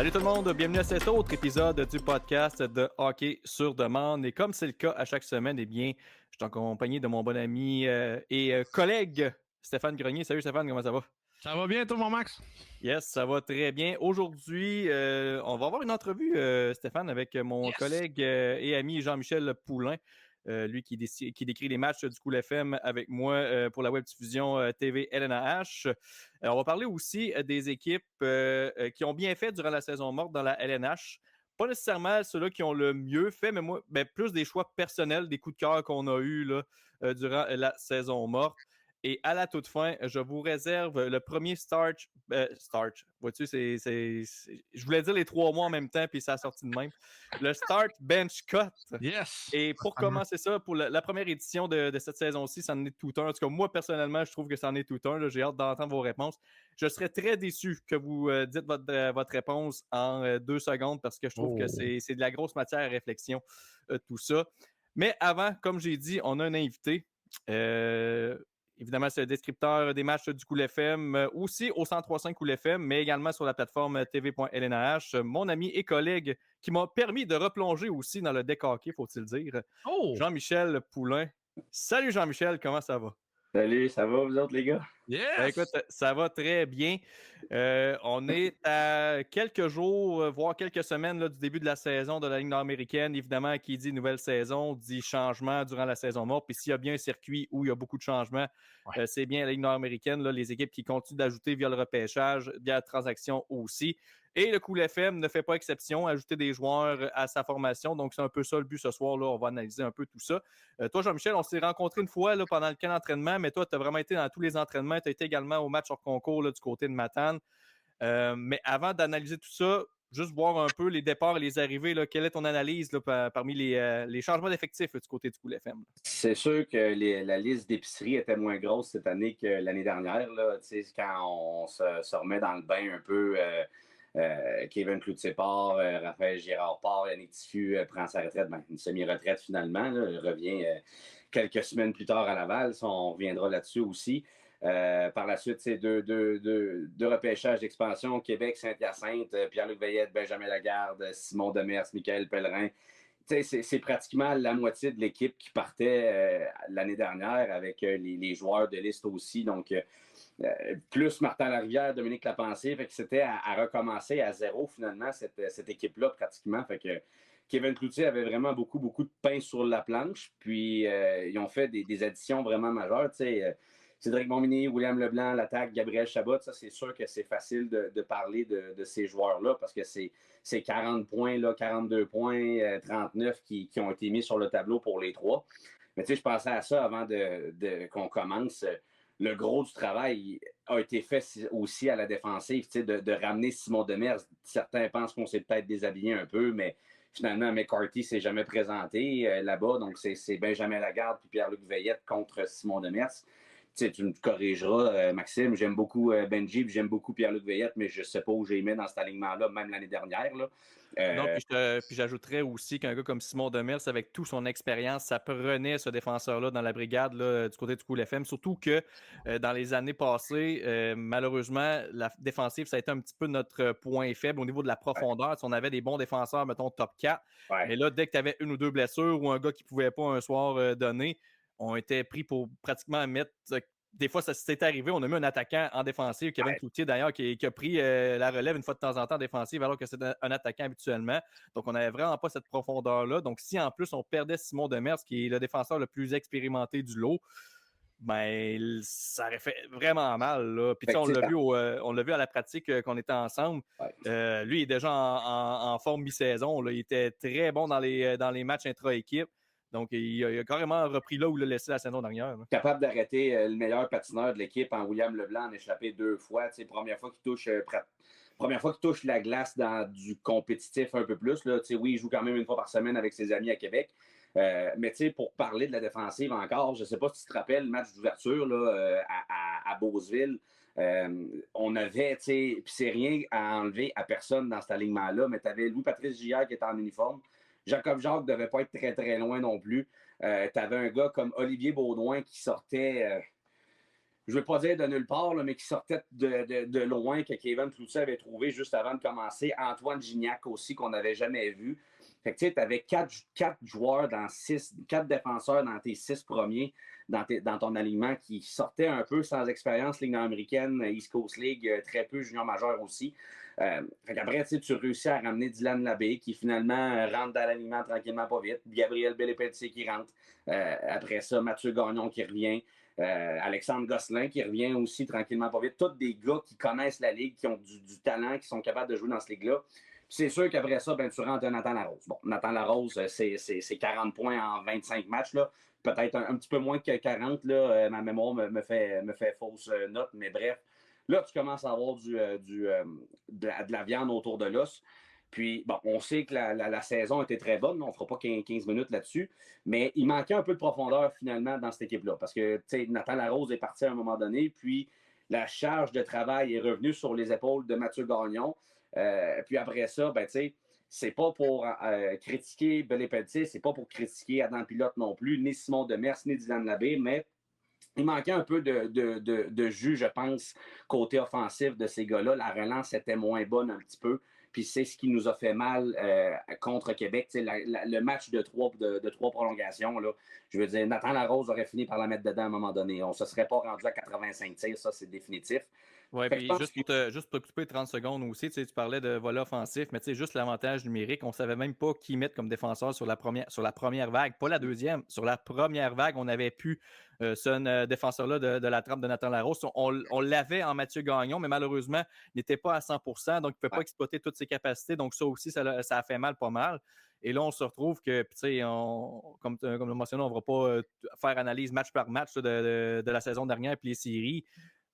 Salut tout le monde, bienvenue à cet autre épisode du podcast de Hockey sur demande. Et comme c'est le cas à chaque semaine, eh bien, je suis accompagné de mon bon ami et collègue Stéphane Grenier. Salut Stéphane, comment ça va? Ça va bien, toi, mon Max? Yes, ça va très bien. Aujourd'hui, on va avoir une entrevue, Stéphane, avec mon collègue et ami Jean-Michel Poulain. Lui qui décrit les matchs du Cool FM avec moi pour la web-diffusion TV LNH. On va parler aussi des équipes qui ont bien fait durant la saison morte dans la LNH. Pas nécessairement ceux-là qui ont le mieux fait, mais moi, plus des choix personnels, des coups de cœur qu'on a eus là, durant la saison morte. Et à la toute fin, je vous réserve le premier starch. Vois-tu, je voulais dire les 3 mois en même temps, puis ça a sorti de même. Le start bench cut. Yes! Et pour commencer ça, pour la première édition de cette saison-ci, ça en est tout un. En tout cas, moi, personnellement, je trouve que ça en est tout un. Là. J'ai hâte d'entendre vos réponses. Je serais très déçu que vous dites votre réponse en 2 secondes parce que je trouve que c'est de la grosse matière à réflexion, tout ça. Mais avant, comme j'ai dit, on a un invité. Évidemment, c'est le descripteur des matchs du Cool FM, aussi au 103.5 Cool FM, mais également sur la plateforme tv.lnh. Mon ami et collègue qui m'a permis de replonger aussi dans le deck hockey, faut-il dire, Jean-Michel Poulain. Salut Jean-Michel, comment ça va? Salut, ça va vous autres les gars? Yes! Ben écoute, ça va très bien. On est à quelques jours, voire quelques semaines là, du début de la saison de la Ligue nord-américaine. Évidemment, qui dit nouvelle saison, dit changement durant la saison morte. Puis s'il y a bien un circuit où il y a beaucoup de changements, c'est bien la Ligue nord-américaine, là, les équipes qui continuent d'ajouter via le repêchage, via la transaction aussi. Et le Cool FM ne fait pas exception, ajouter des joueurs à sa formation. Donc, c'est un peu ça le but ce soir. Là. On va analyser un peu tout ça. Toi, Jean-Michel, on s'est rencontrés une fois là, pendant le camp d'entraînement, mais toi, tu as vraiment été dans tous les entraînements. Tu as été également au match hors concours là, du côté de Matane. Mais avant d'analyser tout ça, juste voir un peu les départs et les arrivées. Là, quelle est ton analyse là, parmi les changements d'effectifs là, du côté du Cool FM? Là? C'est sûr que la liste d'épicerie était moins grosse cette année que l'année dernière. Là, quand on se remet dans le bain un peu, Kevin Cloutier part, Raphaël Girard part, Yannick Tiffu prend sa retraite, une semi-retraite finalement. Là, il revient quelques semaines plus tard à Laval. On reviendra là-dessus aussi. Par la suite, c'est deux repêchages d'expansion, Québec, Saint-Hyacinthe, Pierre-Luc Veillette, Benjamin Lagarde, Simon Demers, Michael Pellerin. C'est pratiquement la moitié de l'équipe qui partait l'année dernière avec les joueurs de liste aussi. Donc, plus Martin Larivière, Dominique Lapensée. Fait que c'était à recommencer à zéro finalement, cette équipe-là pratiquement. Fait que Kevin Cloutier avait vraiment beaucoup de pain sur la planche. Puis, ils ont fait des additions vraiment majeures. Cédric Montminy, William Leblanc, l'attaque, Gabriel Chabot, ça, c'est sûr que c'est facile de parler de ces joueurs-là parce que c'est 40 points, là, 42 points, 39 qui ont été mis sur le tableau pour les 3. Mais je pensais à ça avant qu'on commence. Le gros du travail a été fait aussi à la défensive, de ramener Simon Demers. Certains pensent qu'on s'est peut-être déshabillé un peu, mais finalement, McCarthy ne s'est jamais présenté là-bas. Donc, c'est Benjamin Lagarde puis Pierre-Luc Veillette contre Simon Demers. Tu me corrigeras, Maxime. J'aime beaucoup Benji, puis j'aime beaucoup Pierre-Luc Veillette, mais je ne sais pas où j'ai mis dans cet alignement-là, même l'année dernière. Là. Non, puis j'ajouterais aussi qu'un gars comme Simon Demers, avec toute son expérience, ça prenait ce défenseur-là dans la brigade là, du côté du Cool FM. Surtout que dans les années passées, malheureusement, la défensive, ça a été un petit peu notre point faible au niveau de la profondeur. Ouais. Si on avait des bons défenseurs, mettons top 4, mais là, dès que tu avais une ou deux blessures ou un gars qui ne pouvait pas un soir donner, on était pris pour pratiquement mettre... Des fois, ça s'est arrivé. On a mis un attaquant en défensive, Kevin Cloutier d'ailleurs, qui a pris la relève une fois de temps en temps en défensive, alors que c'est un attaquant habituellement. Donc, on n'avait vraiment pas cette profondeur-là. Donc, si en plus, on perdait Simon Demers, qui est le défenseur le plus expérimenté du lot, ben, ça aurait fait vraiment mal. Là. Puis, on l'a vu à la pratique qu'on était ensemble. Ouais. Lui, il est déjà en forme mi-saison. Là. Il était très bon dans les matchs intra-équipe. Donc, il a carrément repris là où il a laissé la saison dernière. Là. Capable d'arrêter le meilleur patineur de l'équipe en William Leblanc en échappé 2 fois. Première fois qu'il touche la glace dans du compétitif un peu plus. Là, oui, il joue quand même une fois par semaine avec ses amis à Québec. Mais pour parler de la défensive encore, je ne sais pas si tu te rappelles le match d'ouverture là, à Beauceville. On avait, puis c'est rien à enlever à personne dans cet alignement-là, mais tu avais Louis-Patrice Giguère qui était en uniforme. Jacob Jacques ne devait pas être très, très loin non plus. Tu avais un gars comme Olivier Baudouin qui sortait je ne veux pas dire de nulle part, là, mais qui sortait de loin, que Kevin Cloutier avait trouvé juste avant de commencer. Antoine Gignac aussi, qu'on n'avait jamais vu. Fait que tu avais quatre joueurs dans 6, 4 défenseurs dans tes 6 premiers, dans ton alignement, qui sortaient un peu sans expérience Ligue nord-américaine, East Coast League, très peu junior majeur aussi. Fait qu'après, tu réussis à ramener Dylan Labbé, qui finalement rentre dans l'alignement tranquillement pas vite. Gabriel Bellépetier qui rentre. Après ça, Mathieu Gagnon qui revient. Alexandre Gosselin qui revient aussi tranquillement pas vite. Tous des gars qui connaissent la Ligue, qui ont du talent, qui sont capables de jouer dans cette Ligue-là. C'est sûr qu'après ça, tu rentres un Nathan Larose. Bon, Nathan Larose, c'est 40 points en 25 matchs. Là. Peut-être un petit peu moins que 40. Là. Ma mémoire me fait fausse note, mais bref. Là, tu commences à avoir de la viande autour de l'os. Puis, bon, on sait que la saison était très bonne. On ne fera pas 15 minutes là-dessus. Mais il manquait un peu de profondeur, finalement, dans cette équipe-là. Parce que, tu sais, Nathan Larose est parti à un moment donné. Puis, la charge de travail est revenue sur les épaules de Mathieu Gagnon. Puis après ça, ben, tu sais, c'est pas pour critiquer Bellépetier, c'est pas pour critiquer Adam Pilote non plus, ni Simon Demers, ni Dylan Labbé, mais il manquait un peu de jus, je pense, côté offensif de ces gars-là. La relance était moins bonne un petit peu. Puis c'est ce qui nous a fait mal contre Québec. Le match de trois prolongations, là, je veux dire, Nathan Larose aurait fini par la mettre dedans à un moment donné. On ne se serait pas rendu à 85 tirs, ça, c'est définitif. Oui, puis juste pour couper 30 secondes aussi, tu parlais de volet offensif, mais juste l'avantage numérique, on ne savait même pas qui mettre comme défenseur sur la première vague, pas la deuxième. Sur la première vague, on avait pu ce défenseur-là de la trappe de Nathan Larose. On l'avait en Mathieu Gagnon, mais malheureusement, il n'était pas à 100%, donc il ne peut pas exploiter toutes ses capacités. Donc ça aussi, ça a fait mal pas mal. Et là, on se retrouve que, comme le mentionné, on ne va pas faire analyse match par match de la saison dernière puis les séries.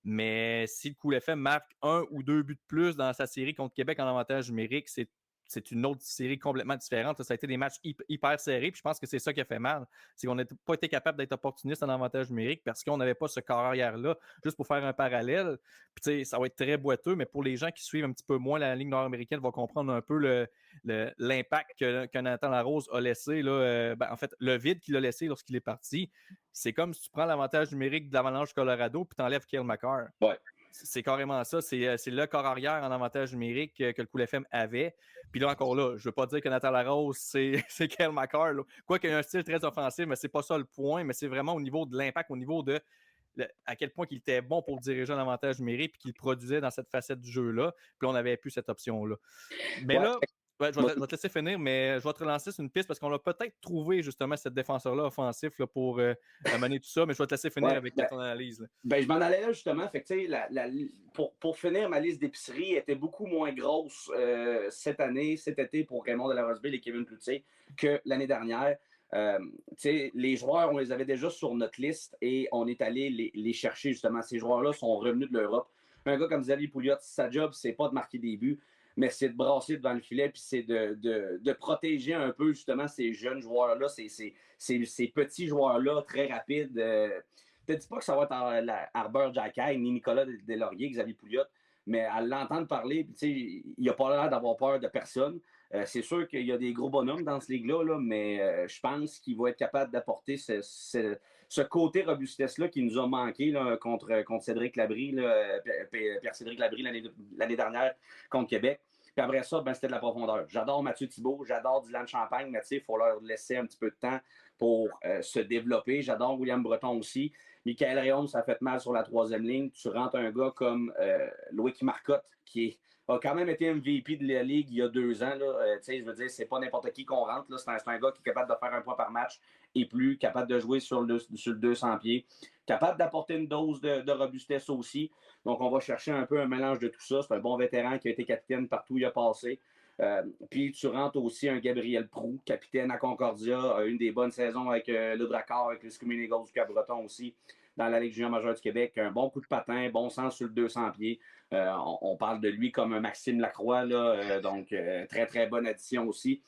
Mais si le Cool FM marque 1 ou 2 buts de plus dans sa série contre Québec en avantage numérique, c'est une autre série complètement différente. Ça a été des matchs hyper serrés. Puis je pense que c'est ça qui a fait mal. C'est qu'on n'a pas été capable d'être opportuniste en avantage numérique parce qu'on n'avait pas ce corps arrière-là. Juste pour faire un parallèle, puis ça va être très boiteux, mais pour les gens qui suivent un petit peu moins la Ligue nord-américaine, vont comprendre un peu l'impact que Nathan Larose a laissé. Là, en fait, le vide qu'il a laissé lorsqu'il est parti. C'est comme si tu prends l'avantage numérique de l'Avalanche Colorado puis tu enlèves Cale Makar. Ouais. C'est carrément ça. C'est le corps arrière en avantage numérique que le Cool FM avait. Puis là, encore là, je ne veux pas dire que Nathan Larose, c'est Cale Makar. Quoi qu'il y ait un style très offensif, mais c'est pas ça le point. Mais c'est vraiment au niveau de l'impact, au niveau de à quel point il était bon pour diriger un avantage numérique et qu'il produisait dans cette facette du jeu-là. Puis on n'avait plus cette option-là. Mais là, je vais te laisser finir, mais je vais te relancer sur une piste parce qu'on a peut-être trouvé justement cette défenseur-là offensif là, pour mener tout ça, mais je vais te laisser finir avec ton analyse. Ben, je m'en allais là justement. Fait que, pour finir, ma liste d'épicerie était beaucoup moins grosse cet été pour Raymond Delarosville et Kevin Cloutier que l'année dernière. Les joueurs, on les avait déjà sur notre liste et on est allé les chercher justement. Ces joueurs-là sont revenus de l'Europe. Un gars comme Xavier Pouliot, sa job, c'est pas de marquer des buts, mais c'est de brasser devant le filet, puis c'est de protéger un peu justement ces jeunes joueurs-là, ces petits joueurs-là très rapides. Je ne dis pas que ça va être Arbor Jacky ni Nicolas Deslauriers, Xavier Pouliot, mais à l'entendre parler, il n'a pas l'air d'avoir peur de personne. C'est sûr qu'il y a des gros bonhommes dans ce ligue-là, là, mais je pense qu'il va être capable d'apporter ce côté robustesse-là qui nous a manqué là, contre Cédric Labrie, Pierre-Cédric Labrie l'année dernière contre Québec. Puis après ça, c'était de la profondeur. J'adore Mathieu Thibault, j'adore Dylan Champagne, mais il faut leur laisser un petit peu de temps pour se développer. J'adore William Breton aussi. Michael Réaume, ça fait mal sur la troisième ligne. Tu rentres un gars comme Loïc Marcotte, qui a quand même été MVP de la Ligue il y a 2 ans. Je veux dire, c'est pas n'importe qui qu'on rentre. Là. C'est un gars qui est capable de faire un point par match et plus, capable de jouer sur le 200 pieds, capable d'apporter une dose de robustesse aussi. Donc, on va chercher un peu un mélange de tout ça. C'est un bon vétéran qui a été capitaine partout où il a passé. Puis tu rentres aussi un Gabriel Proulx, capitaine à Concordia, a une des bonnes saisons avec le Drakkar, avec les Screaming Eagles du Cap-Breton aussi, dans la Ligue junior majeure du Québec. Un bon coup de patin, bon sens sur le 200 pieds. On parle de lui comme un Maxime Lacroix, là, donc très, très bonne addition aussi.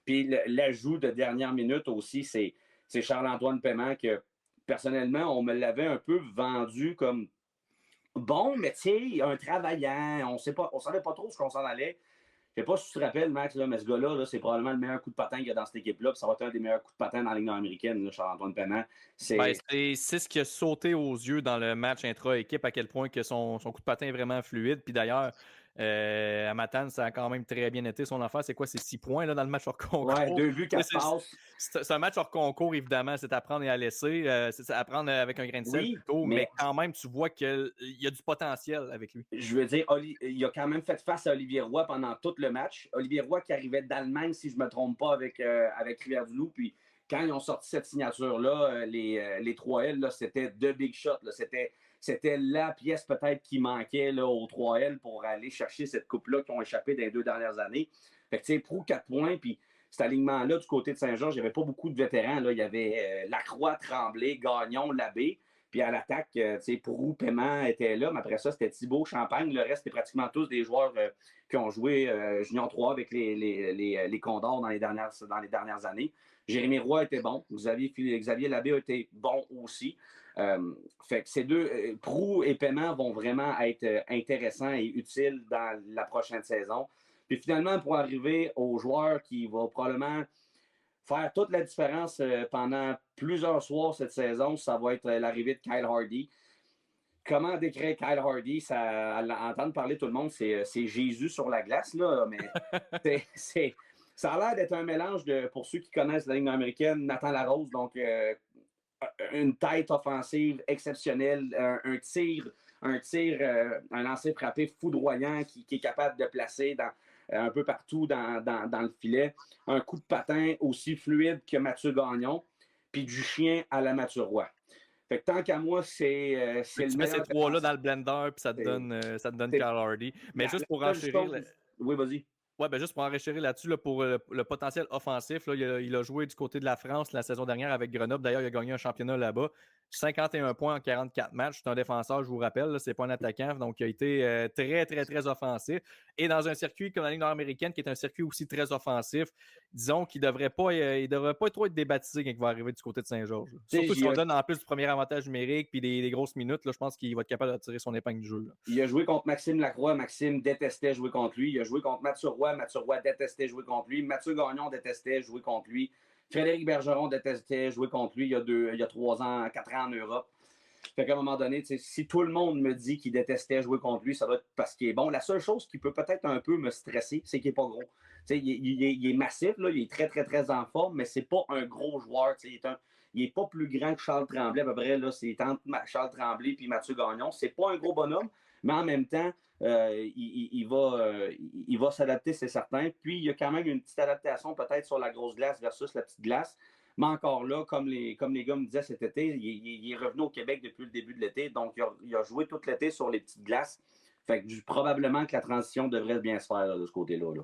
Puis l'ajout de dernière minute aussi, c'est Charles-Antoine Paiement que, personnellement, on me l'avait un peu vendu comme bon, mais tu sais, un travaillant, on savait pas trop ce qu'on s'en allait. sais pas si tu te rappelles, Max, là, mais ce gars-là, là, c'est probablement le meilleur coup de patin qu'il y a dans cette équipe-là. Puis ça va être un des meilleurs coups de patin dans la Ligue nord-américaine, Charles-Antoine Paiement. Ben, c'est ce qui a sauté aux yeux dans le match intra-équipe, à quel point que son coup de patin est vraiment fluide. Puis d'ailleurs, à Matane, ça a quand même très bien été son affaire. C'est quoi, c'est 6 points là, dans le match hors concours? Ouais, 2 buts, 4 passes. C'est un match hors concours, évidemment. C'est à prendre et à laisser. C'est à prendre avec un grain de sel Oui, plutôt. Mais quand même, tu vois qu'il y a du potentiel avec lui. Je veux dire, il a quand même fait face à Olivier Roy pendant tout le match. Olivier Roy qui arrivait d'Allemagne, si je ne me trompe pas, avec Rivière-du-Loup. Puis quand ils ont sorti cette signature-là, les 3L, là, c'était deux big shots. Là. C'était la pièce peut-être qui manquait là, aux 3L pour aller chercher cette coupe-là qui ont échappé dans les 2 dernières années. Fait que tu sais, Proulx 4 points, puis cet alignement-là du côté de Saint-Georges, il n'y avait pas beaucoup de vétérans. Là. Il y avait Lacroix, Tremblay, Gagnon, Labbé. Puis à l'attaque, tu sais, Proulx, Paiement était là, mais après ça, c'était Thibault, Champagne. Le reste, c'était pratiquement tous des joueurs qui ont joué Junior 3 avec les Condors dans les dernières années. Jérémy Roy était bon. Xavier Labbé a été bon aussi. Fait que ces deux, Proulx et Paiement vont vraiment être intéressants et utiles dans la prochaine saison. Puis finalement, pour arriver aux joueurs qui vont probablement faire toute la différence pendant plusieurs soirs cette saison, ça va être l'arrivée de Kyle Hardy. Comment décrire Kyle Hardy? À entendre parler tout le monde, c'est Jésus sur la glace, là, mais ça a l'air d'être un mélange de, pour ceux qui connaissent la Ligue américaine, Nathan Larose, donc une tête offensive exceptionnelle, un lancer frappé foudroyant qui est capable de placer un peu partout dans le filet. Un coup de patin aussi fluide que Mathieu Gagnon, puis du chien à la Mathieu Roy. Fait que tant qu'à moi, c'est le meilleur. Tu mets ces trois-là dans le blender, puis ça te donne Kyle Hardy. Mais juste pour enchérir... Oui, vas-y. Oui, ben juste pour enrichir là-dessus, là, pour le potentiel offensif, là, il a joué du côté de la France la saison dernière avec Grenoble. D'ailleurs, il a gagné un championnat là-bas. 51 points en 44 matchs. C'est un défenseur, je vous rappelle. C'est pas un attaquant. Donc, il a été très, très, très offensif. Et dans un circuit comme la Ligue nord-américaine, qui est un circuit aussi très offensif, disons qu'il ne devrait pas trop être débaptisé quand il va arriver du côté de Saint-Georges. Surtout si on donne en plus du premier avantage numérique puis des grosses minutes, là, je pense qu'il va être capable de tirer son épingle du jeu. Là. Il a joué contre Maxime Lacroix. Maxime détestait jouer contre lui. Il a joué contre Mathieu Roy. Mathieu Roy détestait jouer contre lui. Mathieu Gagnon détestait jouer contre lui. Frédéric Bergeron détestait jouer contre lui il y a 3 ans, 4 ans en Europe. Fait qu'à un moment donné, si tout le monde me dit qu'il détestait jouer contre lui, ça doit être parce qu'il est bon. La seule chose qui peut peut-être un peu me stresser, c'est qu'il n'est pas gros. Il est massif, là, il est très, très, très en forme, mais c'est pas un gros joueur. Il n'est pas plus grand que Charles Tremblay, à peu près. Là, c'est entre Charles Tremblay et Mathieu Gagnon. C'est pas un gros bonhomme, mais en même temps, il va s'adapter, c'est certain. Puis, il y a quand même une petite adaptation peut-être sur la grosse glace versus la petite glace. Mais encore là, comme les gars me disaient cet été, il est revenu au Québec depuis le début de l'été. Donc, il a joué tout l'été sur les petites glaces. Fait que probablement que la transition devrait bien se faire là, de ce côté-là. Là.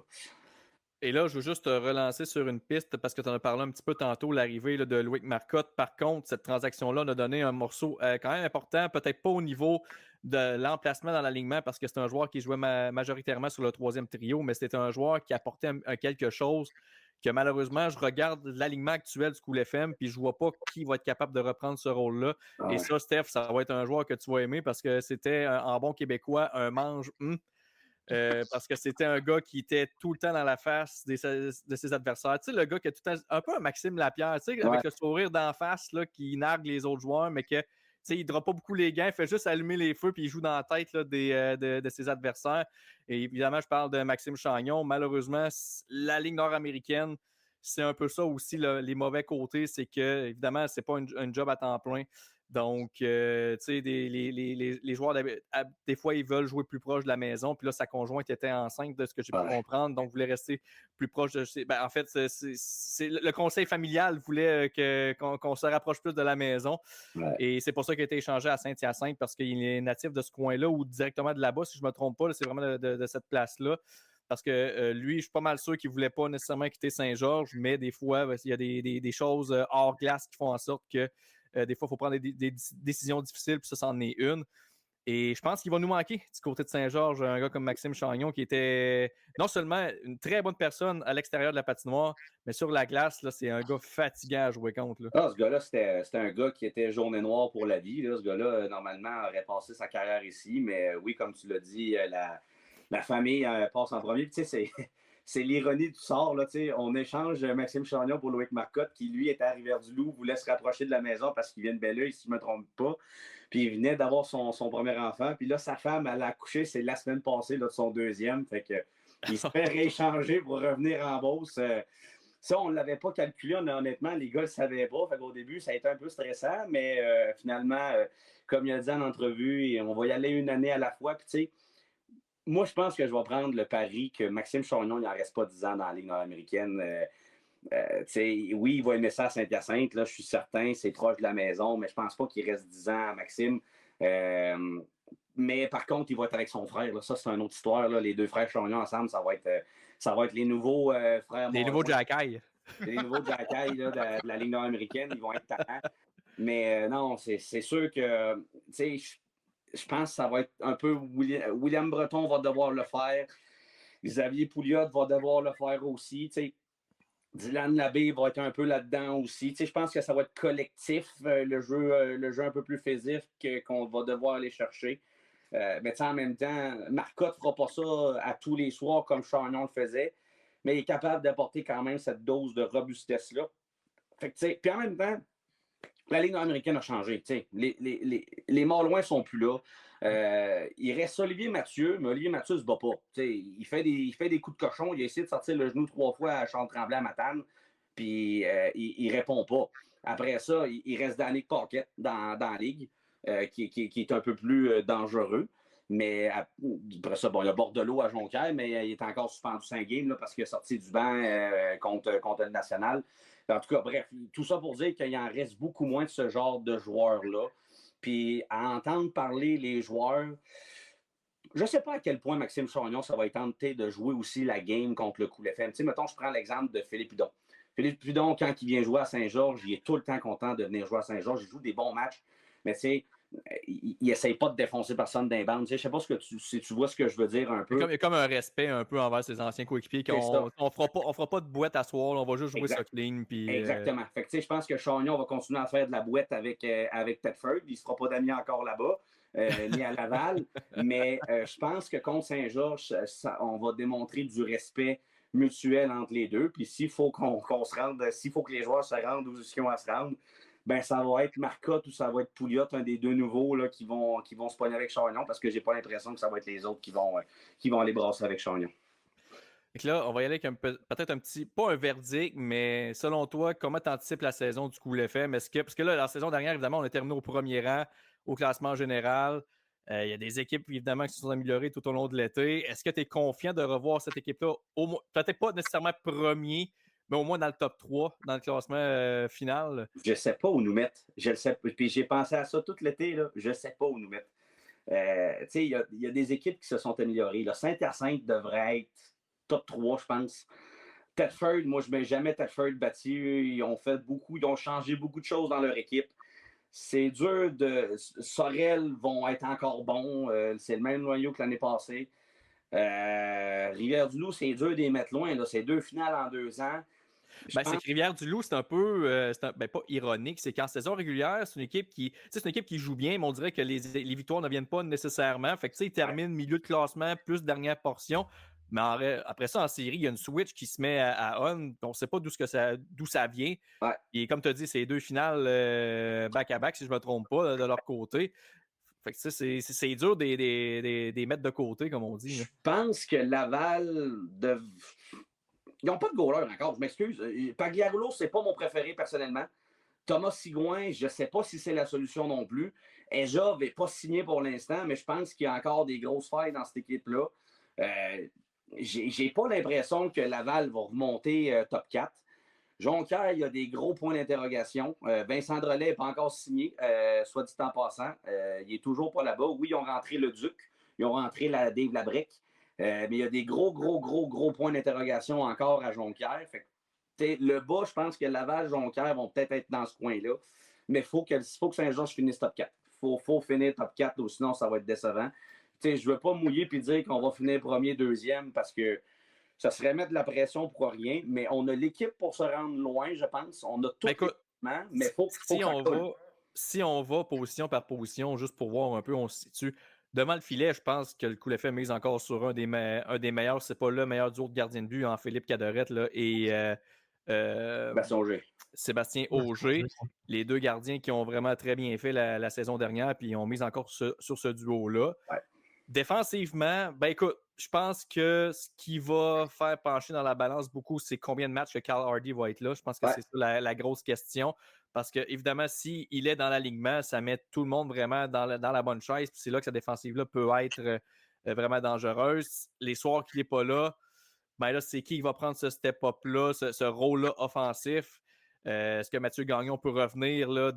Et là, je veux juste te relancer sur une piste parce que tu en as parlé un petit peu tantôt, l'arrivée de Loïc Marcotte. Par contre, cette transaction-là a donné un morceau quand même important, peut-être pas au niveau de l'emplacement dans l'alignement parce que c'est un joueur qui jouait majoritairement sur le 3e trio, mais c'était un joueur qui apportait quelque chose que malheureusement, je regarde l'alignement actuel du Cool FM puis je vois pas qui va être capable de reprendre ce rôle-là. Ah ouais. Et ça, Steph, ça va être un joueur que tu vas aimer parce que c'était, en bon québécois, un mange parce que c'était un gars qui était tout le temps dans la face de ses adversaires. Tu sais, le gars qui est tout le temps, un peu un Maxime Lapierre, tu sais, avec le sourire d'en face, là, qui nargue les autres joueurs, mais que, tu sais, il ne drop pas beaucoup les gains, il fait juste allumer les feux puis il joue dans la tête là, de ses adversaires. Et évidemment, je parle de Maxime Chagnon. Malheureusement, la Ligue nord-américaine, c'est un peu ça aussi, là, les mauvais côtés, c'est que, évidemment, c'est pas un job à temps plein. Donc, tu sais, les joueurs, des fois, ils veulent jouer plus proche de la maison. Puis là, sa conjointe était enceinte de ce que j'ai pu comprendre. Donc, voulait rester plus proche de... en fait, le conseil familial voulait qu'on se rapproche plus de la maison. Ouais. Et c'est pour ça qu'il a été échangé à Saint-Hyacinthe parce qu'il est natif de ce coin-là ou directement de là-bas, si je ne me trompe pas. Là, c'est vraiment de cette place-là. Parce que lui, je suis pas mal sûr qu'il ne voulait pas nécessairement quitter Saint-Georges, mais des fois, il y a des choses hors glace qui font en sorte que des fois, il faut prendre des décisions difficiles, puis ça, c'en est une. Et je pense qu'il va nous manquer du côté de Saint-Georges, un gars comme Maxime Chagnon, qui était non seulement une très bonne personne à l'extérieur de la patinoire, mais sur la glace, là, c'est un gars fatigant à jouer contre. Là. Ah, ce gars-là, c'était un gars qui était jaune et noir pour la vie. Là. Ce gars-là, normalement, aurait passé sa carrière ici, mais oui, comme tu l'as dit, la famille passe en premier. Puis, tu sais, c'est l'ironie du sort. Là, on échange Maxime Chagnon pour Loïc Marcotte, qui lui était à Rivière-du-Loup, voulait se rapprocher de la maison parce qu'il vient de Belleuil, si je ne me trompe pas. Puis il venait d'avoir son premier enfant. Puis là, sa femme, elle a accouché, c'est la semaine passée là, de son deuxième. Fait que il se fait rééchanger pour revenir en Beauce. Ça, on ne l'avait pas calculé, honnêtement. Les gars ne le savaient pas. Fait qu'au début, ça a été un peu stressant, mais finalement, comme il a dit en entrevue, on va y aller une année à la fois. Puis, tu sais, moi, je pense que je vais prendre le pari que Maxime Chagnon, il n'en reste pas 10 ans dans la Ligue nord-américaine. Oui, il va aimer ça à Saint-Hyacinthe, là, je suis certain, c'est proche de la maison, mais je pense pas qu'il reste 10 ans à Maxime. Mais par contre, il va être avec son frère. Là. Ça, c'est une autre histoire. Là. Les deux frères Chagnon ensemble, ça va être les nouveaux frères. Les nouveaux Jack-Eye. Les nouveaux Jack-Eye de la Ligue nord-américaine, ils vont être talents. Mais non, c'est sûr que, tu sais, je pense que ça va être un peu. William Breton va devoir le faire. Xavier Pouliot va devoir le faire aussi. Tu sais, Dylan Labbé va être un peu là-dedans aussi. Tu sais, je pense que ça va être collectif, le jeu un peu plus physique qu'on va devoir aller chercher. Mais en même temps, Marcotte ne fera pas ça à tous les soirs comme Chagnon le faisait, mais il est capable d'apporter quand même cette dose de robustesse-là. Puis en même temps, la Ligue nord-américaine a changé. Les Malouins ne sont plus là. Il reste Olivier Mathieu, mais Olivier Mathieu ne se bat pas. Il fait des coups de cochon. Il a essayé de sortir le genou 3 fois à Charles Tremblay à Matane, puis il ne répond pas. Après ça, il reste Danick Paquette dans la Ligue, qui est un peu plus dangereux. Mais après ça, il y a Bordelot à Jonquière, mais il est encore suspendu 5 games là, parce qu'il est sorti du banc contre le National. En tout cas, bref, tout ça pour dire qu'il en reste beaucoup moins de ce genre de joueurs-là. Puis à entendre parler les joueurs, je ne sais pas à quel point Maxime Chagnon, ça va être tenté de jouer aussi la game contre le Cool FM. Tu sais, mettons, je prends l'exemple de Philippe Hudon. Philippe Hudon, quand il vient jouer à Saint-Georges, il est tout le temps content de venir jouer à Saint-Georges. Il joue des bons matchs, mais tu sais, il n'essaye pas de défoncer personne d'un bande. Je ne sais pas si tu vois ce que je veux dire un peu. Il y a comme un respect un peu envers ses anciens coéquipiers. On ne fera pas de boîte à soir, on va juste jouer ça clean. Puis, exactement. Fait que, je pense que Chagnon va continuer à faire de la boîte avec Thetford. Il ne se fera pas d'amis encore là-bas, ni à Laval. Mais je pense que contre Saint-Georges, on va démontrer du respect mutuel entre les deux. Puis s'il faut qu'on se rende, s'il faut que les joueurs se rendent où ils ont à se rendre, ben ça va être Marcotte ou ça va être Pouliot, un des deux nouveaux là, qui vont se pogner avec Chagnon, parce que j'ai pas l'impression que ça va être les autres qui vont aller brasser avec Chagnon. Donc là, on va y aller avec peut-être un petit, pas un verdict, mais selon toi, comment tu anticipes la saison du Cool FM? Parce que là, la saison dernière, évidemment, on a terminé au premier rang au classement général. Il y a des équipes, évidemment, qui se sont améliorées tout au long de l'été. Est-ce que tu es confiant de revoir cette équipe-là, peut-être pas nécessairement premier, mais au moins dans le top 3, dans le classement final? Je ne sais pas où nous mettre. Je le sais. Puis j'ai pensé à ça tout l'été. Là. Je ne sais pas où nous mettre. Il y a des équipes qui se sont améliorées. Là. Saint-Hyacinthe devrait être top 3, je pense. Thetford, moi, je ne mets jamais Thetford battu. Ils ont changé beaucoup de choses dans leur équipe. C'est dur Sorel vont être encore bons. C'est le même noyau que l'année passée. Rivière-du-Loup, c'est dur d'y mettre loin. Là. C'est 2 finales en 2 ans. C'est que Rivière-du-Loup, c'est un peu, pas ironique, c'est qu'en saison régulière, c'est une équipe qui joue bien, mais on dirait que les victoires ne viennent pas nécessairement. Fait que ils terminent milieu de classement, plus dernière portion. Mais après ça, en série, il y a une switch qui se met à on. On ne sait pas d'où ça vient. Ouais. Et comme tu as dit, c'est 2 finales back-à-back, si je ne me trompe pas, de leur côté. Fait que c'est dur des mettre de côté, comme on dit. Je pense que Laval ils n'ont pas de goaler encore, je m'excuse. Pagliarulo, c'est pas mon préféré personnellement. Thomas Sigouin, je ne sais pas si c'est la solution non plus. Ejov n'est pas signé pour l'instant, mais je pense qu'il y a encore des grosses failles dans cette équipe-là. J'ai pas l'impression que Laval va remonter top 4. Jonquière, il y a des gros points d'interrogation. Vincent Drolet n'est pas encore signé, soit dit en passant. Il n'est toujours pas là-bas. Oui, ils ont rentré le Duc. Ils ont rentré Dave Labrec. Mais il y a des gros points d'interrogation encore à Jonquière. Fait que, le bas, je pense que Laval, Jonquière vont peut-être être dans ce coin-là. Mais il faut que Saint-Georges finisse top 4. Il faut finir top 4, ou sinon ça va être décevant. Je ne veux pas mouiller et dire qu'on va finir premier, deuxième, parce que ça serait mettre de la pression pour rien. Mais on a l'équipe pour se rendre loin, je pense. On a tout l'équipement, mais il faut si on va position par position, juste pour voir un peu où on se situe, devant le filet, je pense que le coup d'effet mise encore sur un des meilleurs, c'est pas le meilleur duo de gardien de but, en Philippe Cadorette là, et Bastien Auger. Sébastien Auger. Les deux gardiens qui ont vraiment très bien fait la saison dernière, puis ils ont mis encore sur ce duo-là. Ouais. Défensivement, ben écoute, je pense que ce qui va faire pencher dans la balance beaucoup, c'est combien de matchs que Carl Hardy va être là. Je pense que c'est ça la grosse question. Parce que, évidemment, s'il est dans l'alignement, ça met tout le monde vraiment dans la bonne chaise. Puis c'est là que cette défensive-là peut être vraiment dangereuse. Les soirs qu'il n'est pas là, ben là, c'est qui va prendre ce step-up-là, ce rôle-là offensif? Est-ce que Mathieu Gagnon peut revenir là,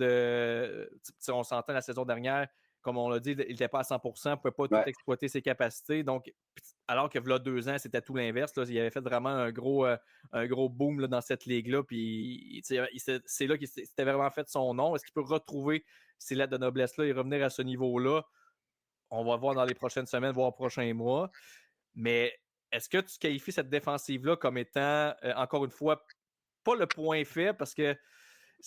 on s'entend la saison dernière, comme on l'a dit, il n'était pas à 100%, il ne pouvait pas tout exploiter ses capacités. Donc, alors que là, 2 ans, c'était tout l'inverse. Là, il avait fait vraiment un gros boom là, dans cette ligue-là. Puis c'est là qu'il s'était vraiment fait son nom. Est-ce qu'il peut retrouver ses lettres de noblesse-là et revenir à ce niveau-là? On va voir dans les prochaines semaines, voire prochains mois. Mais est-ce que tu qualifies cette défensive-là comme étant, encore une fois, pas le point faible, parce que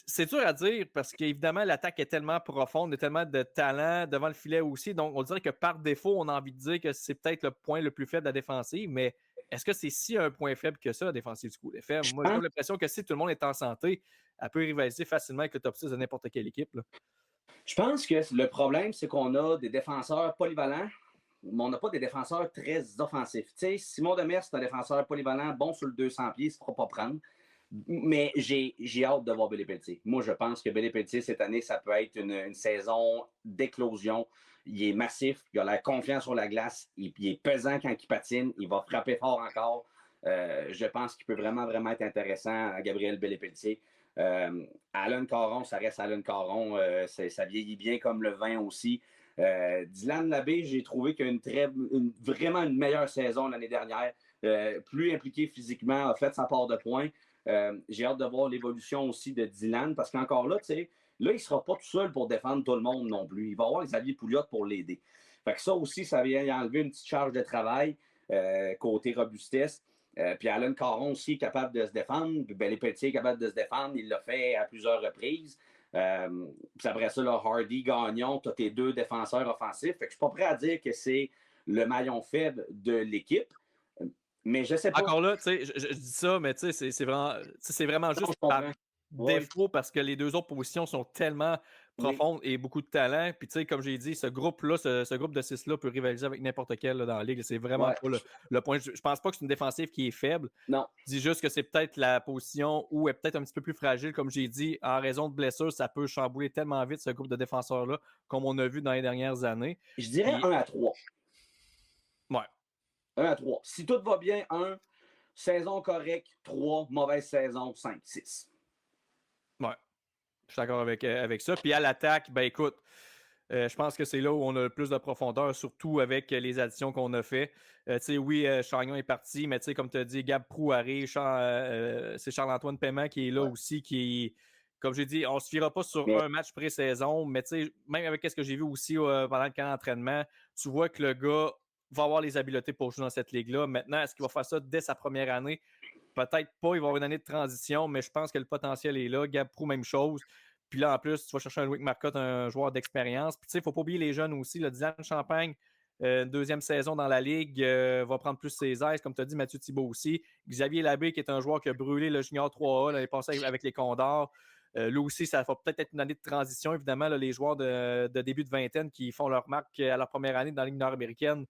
c'est dur à dire, parce qu'évidemment, l'attaque est tellement profonde, il y a tellement de talent devant le filet aussi. Donc, on dirait que par défaut, on a envie de dire que c'est peut-être le point le plus faible de la défensive, mais est-ce que c'est si un point faible que ça, la défensive du Coup d'effet? Moi, j'ai l'impression que si tout le monde est en santé, elle peut rivaliser facilement avec le top 6 de n'importe quelle équipe. Là. Je pense que le problème, c'est qu'on a des défenseurs polyvalents, mais on n'a pas des défenseurs très offensifs. Tu sais, Simon Demers, c'est un défenseur polyvalent, bon sur le 200 pieds, il ne se fera pas prendre. Mais j'ai hâte de voir Billy Pelletier. Moi, je pense que Billy Pelletier, cette année, ça peut être une saison d'éclosion. Il est massif, il a la confiance sur la glace, il est pesant quand il patine, il va frapper fort encore. Je pense qu'il peut vraiment, vraiment être intéressant à Gabriel Billy Pelletier. Alan Caron, ça reste Alan Caron. Ça vieillit bien comme le vin aussi. Dylan Labbé, j'ai trouvé qu'il a vraiment une meilleure saison l'année dernière. Plus impliqué physiquement, a fait sa part de points. J'ai hâte de voir l'évolution aussi de Dylan, parce qu'encore là, tu sais, là, il ne sera pas tout seul pour défendre tout le monde non plus. Il va avoir Xavier Pouliot pour l'aider. Fait que ça aussi, ça vient enlever une petite charge de travail côté robustesse. Puis Alan Caron aussi est capable de se défendre. Puis Billy Pelletier est capable de se défendre. Il l'a fait à plusieurs reprises. Puis après ça, là, Hardy, Gagnon, tu as tes deux défenseurs offensifs. Fait que je suis pas prêt à dire que c'est le maillon faible de l'équipe. Mais je sais pas. Encore là, tu sais, je dis ça, mais tu sais, c'est vraiment juste par défaut, parce que les deux autres positions sont tellement profondes et beaucoup de talent. Puis, tu sais, comme j'ai dit, ce groupe-là, ce groupe de 6-là peut rivaliser avec n'importe quel là, dans la ligue. C'est vraiment pas le point. Je pense pas que c'est une défensive qui est faible. Non. Je dis juste que c'est peut-être la position où elle est peut-être un petit peu plus fragile, comme j'ai dit, en raison de blessures. Ça peut chambouler tellement vite, ce groupe de défenseurs-là, comme on a vu dans les dernières années. Je dirais 1-3. Ouais. 1-3. Si tout va bien, 1, saison correcte, 3, mauvaise saison, 5, 6. Ouais. Je suis d'accord avec ça. Puis à l'attaque, ben écoute, je pense que c'est là où on a le plus de profondeur, surtout avec les additions qu'on a fait. Tu sais, oui, Chagnon est parti, mais tu sais, comme tu as dit, Gab Prou arrive, c'est Charles-Antoine Paiement qui est là aussi, qui, comme j'ai dit, on ne se fiera pas sur un match pré-saison, mais tu sais, même avec ce que j'ai vu aussi pendant le camp d'entraînement, tu vois que le gars va avoir les habiletés pour jouer dans cette ligue-là. Maintenant, est-ce qu'il va faire ça dès sa première année? Peut-être pas, il va avoir une année de transition, mais je pense que le potentiel est là. Gab Prou, même chose. Puis là, en plus, tu vas chercher un Louis Marcotte, un joueur d'expérience. Puis tu sais, il ne faut pas oublier les jeunes aussi. Le Dylan Champagne, deuxième saison dans la Ligue, va prendre plus ses aises. Comme tu as dit, Mathieu Thibault aussi. Xavier Labbé, qui est un joueur qui a brûlé le Junior 3A l'année passée avec les Condors. Là aussi, ça va peut-être être une année de transition. Évidemment, là, les joueurs de début de vingtaine qui font leur marque à leur première année dans la Ligue nord-américaine,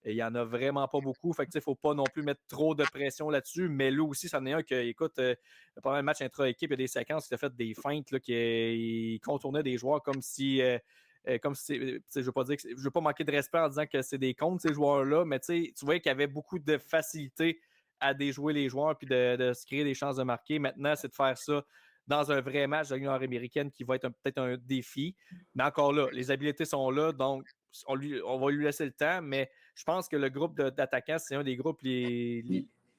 il n'y en a vraiment pas beaucoup. Fait que, il ne faut pas non plus mettre trop de pression là-dessus. Mais là aussi, ça en est un que, écoute, pendant le match intra-équipe, il y a des séquences qui a fait des feintes là, qui contournaient des joueurs comme si je ne veux pas manquer de respect en disant que c'est des comptes, ces joueurs-là, mais tu voyais qu'il y avait beaucoup de facilité à déjouer les joueurs puis de se créer des chances de marquer. Maintenant, c'est de faire ça dans un vrai match de l'Union américaine qui va être peut-être un défi. Mais encore là, les habiletés sont là, donc on va lui laisser le temps, mais je pense que le groupe d'attaquants, c'est un des groupes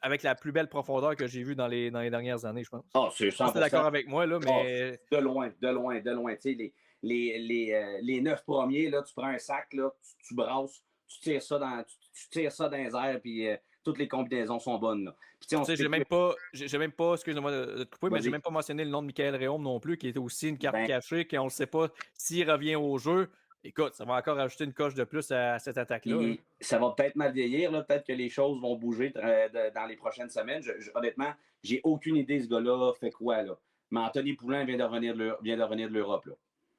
avec la plus belle profondeur que j'ai vu dans les dernières années, je pense. Oh, c'est 100%. Tu es d'accord avec moi, là, mais... Oh, de loin. Tu sais, les 9 premiers, là, tu prends un sac, là, tu brasses, tu tires ça dans les airs, puis toutes les combinaisons sont bonnes. Tu sais, j'ai même pas, excusez-moi de te couper, mais j'ai même pas mentionné le nom de Michael Réaume non plus, qui était aussi une carte cachée, qu'on ne sait pas s'il revient au jeu. écoute, ça va encore ajouter une coche de plus à cette attaque-là. Puis, ça va peut-être mal vieillir. Peut-être que les choses vont bouger dans les prochaines semaines. Honnêtement, j'ai aucune idée ce gars-là fait quoi. Là. Mais Anthony Poulain vient de revenir de l'Europe. Là.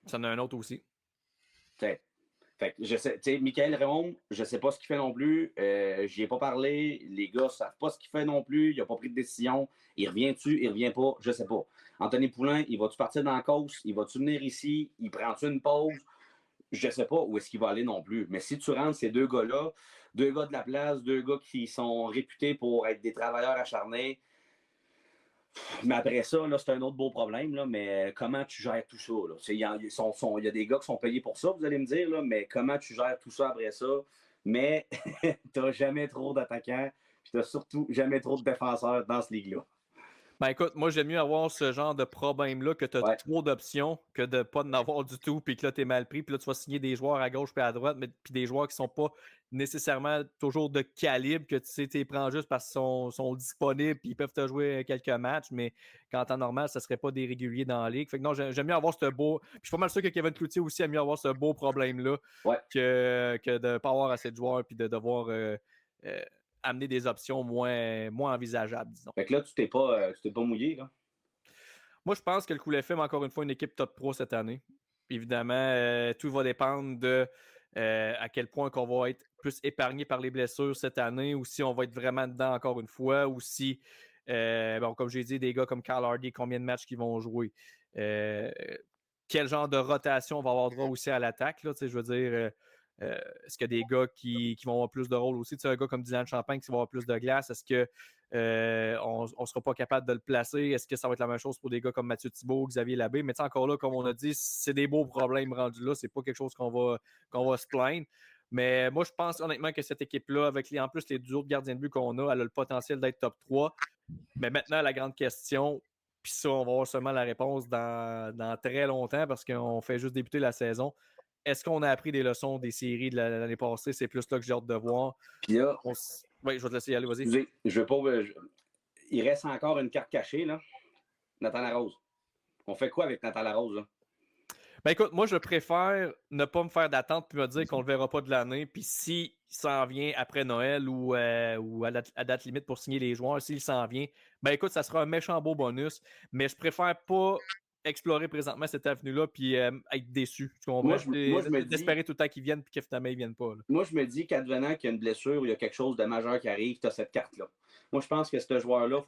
Ça en a un autre aussi. Fait que je sais, Michael Raymond, je sais pas ce qu'il fait non plus. J'y ai pas parlé. Les gars savent pas ce qu'il fait non plus. Il a pas pris de décision. Il revient-tu? Il revient pas? Je sais pas. Anthony Poulain, il va-tu partir dans la course? Il va-tu venir ici? Il prend-tu une pause? Je sais pas où est-ce qu'il va aller non plus. Mais si tu rentres ces deux gars-là, deux gars de la place, deux gars qui sont réputés pour être des travailleurs acharnés, mais après ça, là, c'est un autre beau problème. Là, mais comment tu gères tout ça? Il y a des gars qui sont payés pour ça, vous allez me dire, là, mais comment tu gères tout ça après ça? Mais tu n'as jamais trop d'attaquants, puis tu n'as surtout jamais trop de défenseurs dans ce ligue-là. Ben écoute, moi j'aime mieux avoir ce genre de problème-là que tu as trop d'options que de pas en avoir du tout, puis que là tu es mal pris, puis là tu vas signer des joueurs à gauche puis à droite, mais puis des joueurs qui sont pas nécessairement toujours de calibre, que tu sais, tu les prends juste parce qu'ils sont disponibles puis ils peuvent te jouer quelques matchs, mais qu'en temps normal, ça serait pas des réguliers dans la ligue. Fait que non, j'aime mieux avoir ce beau. Puis je suis pas mal sûr que Kevin Cloutier aussi aime mieux avoir ce beau problème-là que de ne pas avoir assez de joueurs puis de devoir amener des options moins envisageables, disons. Fait que là, tu t'es pas mouillé, là? Moi, je pense que le Cool FM, encore une fois, une équipe top pro cette année. Évidemment, tout va dépendre de à quel point qu'on va être plus épargné par les blessures cette année, ou si on va être vraiment dedans encore une fois, ou si, comme j'ai dit, des gars comme Carl Hardy, combien de matchs qu'ils vont jouer. Quel genre de rotation on va avoir droit aussi à l'attaque, là, je veux dire... est-ce qu'il y a des gars qui vont avoir plus de rôle aussi? Tu sais, un gars comme Dylan Champagne qui va avoir plus de glace, est-ce qu'on ne sera pas capable de le placer? Est-ce que ça va être la même chose pour des gars comme Mathieu Thibault, Xavier Labbé? Mais encore là, comme on a dit, c'est des beaux problèmes rendus là. C'est pas quelque chose qu'on va se plaindre. Mais moi, je pense honnêtement que cette équipe-là, avec en plus les deux autres gardiens de but qu'on a, elle a le potentiel d'être top 3. Mais maintenant, la grande question, puis ça, on va avoir seulement la réponse dans très longtemps parce qu'on fait juste débuter la saison. Est-ce qu'on a appris des leçons des séries de l'année passée? C'est plus là que j'ai hâte de voir. Puis là, oui, je vais te laisser y aller, vas-y. Je veux pas. Il reste encore une carte cachée, là. Nathan Larose. On fait quoi avec Nathan Larose, là? Ben écoute, moi, je préfère ne pas me faire d'attente puis me dire qu'on ne le verra pas de l'année. Puis s'il s'en vient après Noël ou à date limite pour signer les joueurs, s'il s'en vient, ben écoute, ça sera un méchant beau bonus. Mais je préfère pas explorer présentement cette avenue-là puis être déçu. Moi, je me dis d'espérer tout le temps qu'ils viennent puis que finalement, ils ne viennent pas. Là. Moi, je me dis qu'advenant qu'il y a une blessure ou il y a quelque chose de majeur qui arrive, tu as cette carte-là. Moi, je pense que ce joueur-là,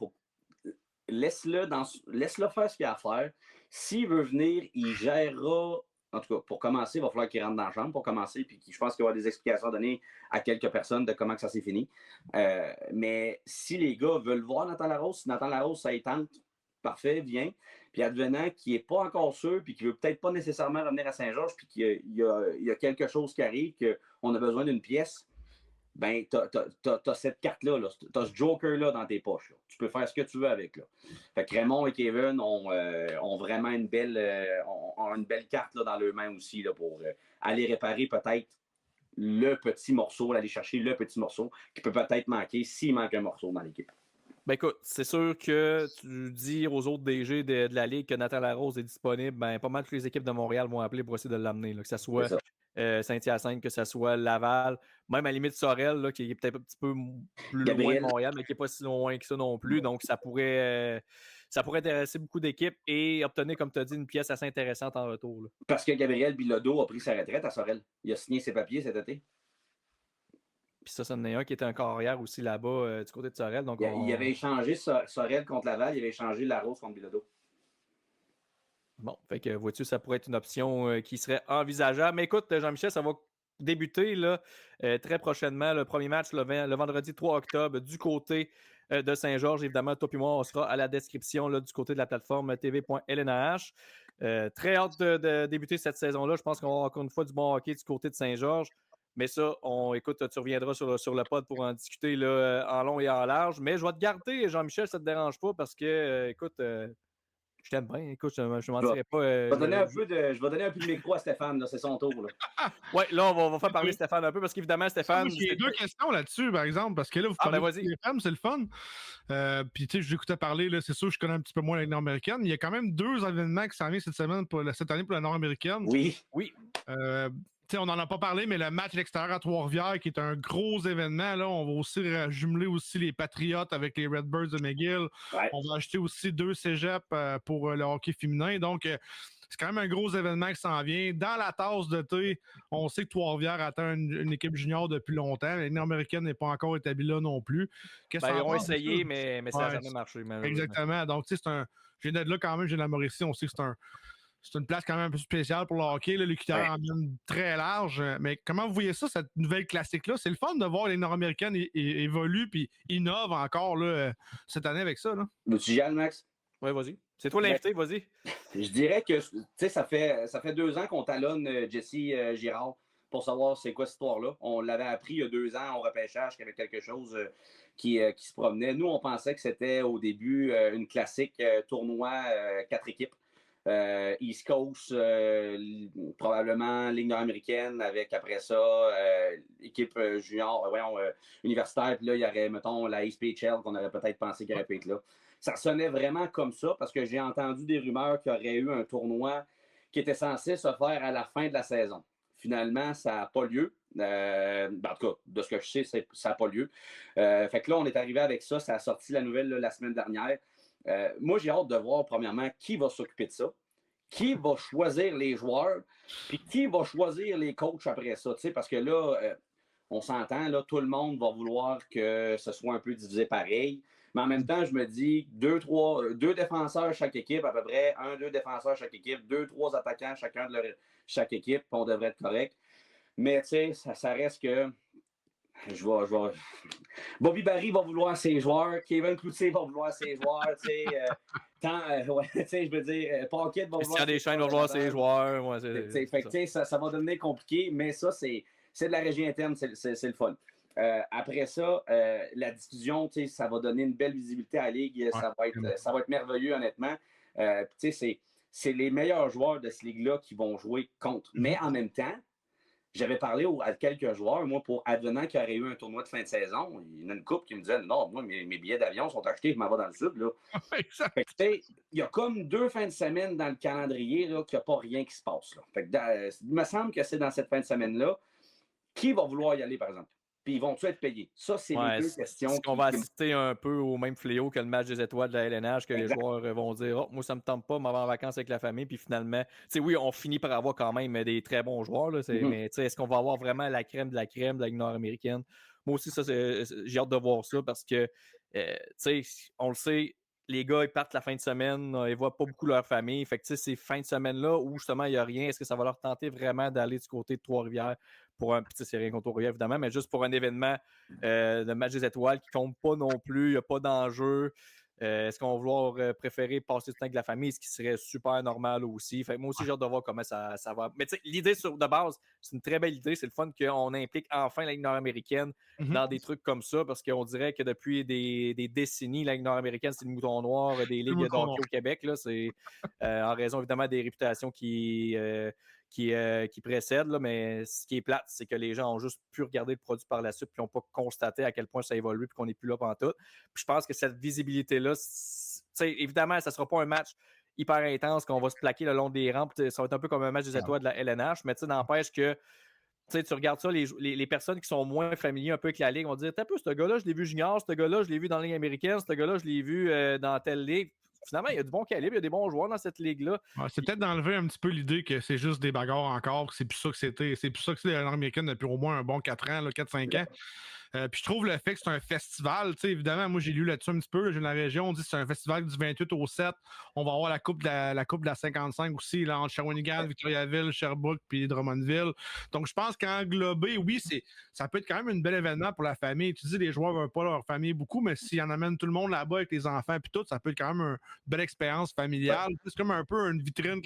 laisse-le faire ce qu'il a à faire. S'il veut venir, il gérera. En tout cas, pour commencer, il va falloir qu'il rentre dans la chambre pour commencer. Puis je pense qu'il va y avoir des explications à donner à quelques personnes de comment que ça s'est fini. Mais si les gars veulent voir Nathan Larose, si Nathan Larose, ça y tente, parfait, viens. Puis advenant qu'il n'est pas encore sûr, puis qu'il ne veut peut-être pas nécessairement revenir à Saint-Georges, puis qu'il y a quelque chose qui arrive, qu'on a besoin d'une pièce, ben, tu as cette carte-là, tu as ce joker-là dans tes poches. Là. Tu peux faire ce que tu veux avec. Là. Fait que Raymond et Kevin ont vraiment une belle carte là, dans leurs mains aussi là, pour aller réparer peut-être le petit morceau, aller chercher le petit morceau qui peut peut-être manquer s'il manque un morceau dans l'équipe. Ben écoute, c'est sûr que tu dis aux autres DG de la Ligue que Nathan Larose est disponible, ben pas mal toutes les équipes de Montréal vont appeler pour essayer de l'amener, là, que ce soit Saint-Hyacinthe, que ce soit Laval, même à la limite Sorel, là, qui est peut-être un petit peu plus loin de Montréal, mais qui n'est pas si loin que ça non plus. Donc, ça pourrait intéresser beaucoup d'équipes et obtenir, comme tu as dit, une pièce assez intéressante en retour. Là. Parce que Gabriel Bilodeau a pris sa retraite à Sorel. Il a signé ses papiers cet été. Puis ça en est un qui était un carrière aussi là-bas du côté de Sorel. Donc il avait échangé Sorel contre Laval, il avait échangé Larose contre Bilodeau. Bon, fait que vois-tu, ça pourrait être une option qui serait envisageable. Mais écoute, Jean-Michel, ça va débuter là, très prochainement. Le premier match le vendredi 3 octobre du côté de Saint-Georges. Évidemment, toi et moi, on sera à la description là, du côté de la plateforme tv.lnh. Très hâte de débuter cette saison-là. Je pense qu'on va avoir encore une fois du bon hockey du côté de Saint-Georges. Mais ça, écoute, tu reviendras sur le pod pour en discuter là, en long et en large. Mais je vais te garder, Jean-Michel, ça ne te dérange pas parce que, écoute, je t'aime bien. Écoute, je ne mentirais pas. Je vais donner un peu de micro à Stéphane, là, c'est son tour. Oui, là, on va faire parler Stéphane un peu parce qu'évidemment, Stéphane. J'ai deux questions là-dessus, par exemple, parce que là, vous parlez de femmes, c'est le fun. Puis, tu sais, je l'écoutais parler, là, c'est sûr que je connais un petit peu moins la nord-américaine. Il y a quand même 2 événements qui s'en viennent cette année pour la nord-américaine. Oui. on n'en a pas parlé, mais le match à l'extérieur à Trois-Rivières, qui est un gros événement, là, on va aussi jumeler aussi les Patriotes avec les Redbirds de McGill. Ouais. On va acheter aussi 2 cégeps pour le hockey féminin. Donc, c'est quand même un gros événement qui s'en vient. Dans la tasse de thé, on sait que Trois-Rivières attend une équipe junior depuis longtemps. L'Union américaine n'est pas encore établie là non plus. Ils ont essayé, mais ça n'a jamais marché. Exactement. Donc, tu sais, j'ai de là quand même, j'ai de la Mauricie. On sait que c'est une place quand même un peu spéciale pour le hockey. Le critère en vient très large. Mais comment vous voyez ça, cette nouvelle classique-là? C'est le fun de voir les Nord-Américaines évoluent et innovent encore là, cette année avec ça. Veux-tu y aller, Max? Oui, vas-y. C'est toi l'invité, vas-y. Je dirais que ça fait 2 ans qu'on talonne Jesse Girard pour savoir c'est quoi cette histoire-là. On l'avait appris il y a 2 ans au repêchage qu'il y avait quelque chose qui se promenait. Nous, on pensait que c'était au début une classique tournoi 4 équipes. East Coast, probablement Ligue nord-américaine, avec après ça, équipe junior, universitaire. Puis là, il y aurait, mettons, la East PHL qu'on aurait peut-être pensé qu'il aurait pu être là. Ça sonnait vraiment comme ça parce que j'ai entendu des rumeurs qu'il y aurait eu un tournoi qui était censé se faire à la fin de la saison. Finalement, ça n'a pas lieu. En tout cas, de ce que je sais, ça n'a pas lieu. Fait que là, on est arrivé avec ça. Ça a sorti la nouvelle la semaine dernière. Moi, j'ai hâte de voir, premièrement, qui va s'occuper de ça, qui va choisir les joueurs, puis qui va choisir les coachs après ça. Parce que là, on s'entend, là, tout le monde va vouloir que ce soit un peu divisé pareil. Mais en même temps, je me dis 2 défenseurs chaque équipe, à peu près, 2 défenseurs chaque équipe, 2-3 attaquants chaque équipe, puis on devrait être correct. Mais tu sais, ça reste que Bobby Barry va vouloir ses joueurs, Kevin Cloutier va vouloir ses joueurs, je veux dire, Paquette va vouloir. Christian Deschaines va vouloir ses joueurs. Ouais, ça va devenir compliqué, mais ça, c'est de la régie interne, c'est le fun. Après ça, la diffusion, ça va donner une belle visibilité à la Ligue. Ça va être merveilleux, honnêtement. C'est les meilleurs joueurs de cette Ligue-là qui vont jouer contre. Mais en même temps, j'avais parlé à quelques joueurs, moi, pour advenant qu'il y aurait eu un tournoi de fin de saison. Il y en a une couple qui me disait non, moi, mes billets d'avion sont achetés, je m'en vais dans le sud. Là. Il y a comme 2 fins de semaine dans le calendrier là, qu'il n'y a pas rien qui se passe. Là. Il me semble que c'est dans cette fin de semaine-là. Qui va vouloir y aller, par exemple? Puis ils vont-tu être payés? Ça, c'est les 2 questions. On va assister un peu au même fléau que le match des étoiles de la LNH, que les joueurs vont dire « Oh, moi, ça me tente pas, m'en en vacances avec la famille. » Puis finalement, oui, on finit par avoir quand même des très bons joueurs. Là, mais est-ce qu'on va avoir vraiment la crème de la Ligue nord-américaine? Moi aussi, ça, j'ai hâte de voir ça parce que, on le sait, les gars, ils partent la fin de semaine, ils voient pas beaucoup leur famille. Fait que, ces fins de semaine-là où justement il n'y a rien, est-ce que ça va leur tenter vraiment d'aller du côté de Trois-Rivières pour un petit, c'est rien contre Trois-Rivières évidemment, mais juste pour un événement de match des étoiles qui compte pas non plus, il n'y a pas d'enjeu. Est-ce qu'on va vouloir préférer passer du temps avec la famille, ce qui serait super normal aussi. Fait que moi aussi, j'ai hâte de voir comment ça va. Mais l'idée de base, c'est une très belle idée. C'est le fun qu'on implique enfin la Ligue nord-américaine dans des trucs comme ça, parce qu'on dirait que depuis des décennies, la Ligue nord-américaine, c'est le mouton noir des ligues de hockey au Québec. Là. C'est en raison évidemment des réputations qui précèdent, là, mais ce qui est plate, c'est que les gens ont juste pu regarder le produit par la suite puis n'ont pas constaté à quel point ça évolue puis qu'on n'est plus là pantoute. Puis je pense que cette visibilité-là, évidemment, ça ne sera pas un match hyper intense qu'on va se plaquer le long des rampes. Ça va être un peu comme un match des étoiles de la LNH, mais n'empêche que tu regardes ça, les personnes qui sont moins familiers un peu avec la Ligue vont dire « T'as peu, ce gars-là, je l'ai vu junior, ce gars-là, je l'ai vu dans la Ligue américaine, ce gars-là, je l'ai vu dans telle ligue. » Finalement, il y a du bon calibre, il y a des bons joueurs dans cette ligue-là. Ouais, c'est peut-être d'enlever un petit peu l'idée que c'est juste des bagarres encore. C'est plus ça que c'était. C'est plus ça que c'est la nord-américaine depuis au moins un bon 4 ans, 4-5 ans. Puis je trouve le fait que c'est un festival, évidemment, moi j'ai lu là-dessus un petit peu, j'ai une région, on dit que c'est un festival du 28 au 7. On va avoir la coupe de la 55 aussi, là, entre Shawinigan, Victoriaville, Sherbrooke puis Drummondville. Donc je pense qu'englobé, oui, ça peut être quand même un bel événement pour la famille. Tu dis les joueurs ne veulent pas leur famille beaucoup, mais s'ils en amènent tout le monde là-bas avec les enfants puis tout, ça peut être quand même une belle expérience familiale. C'est comme un peu une vitrine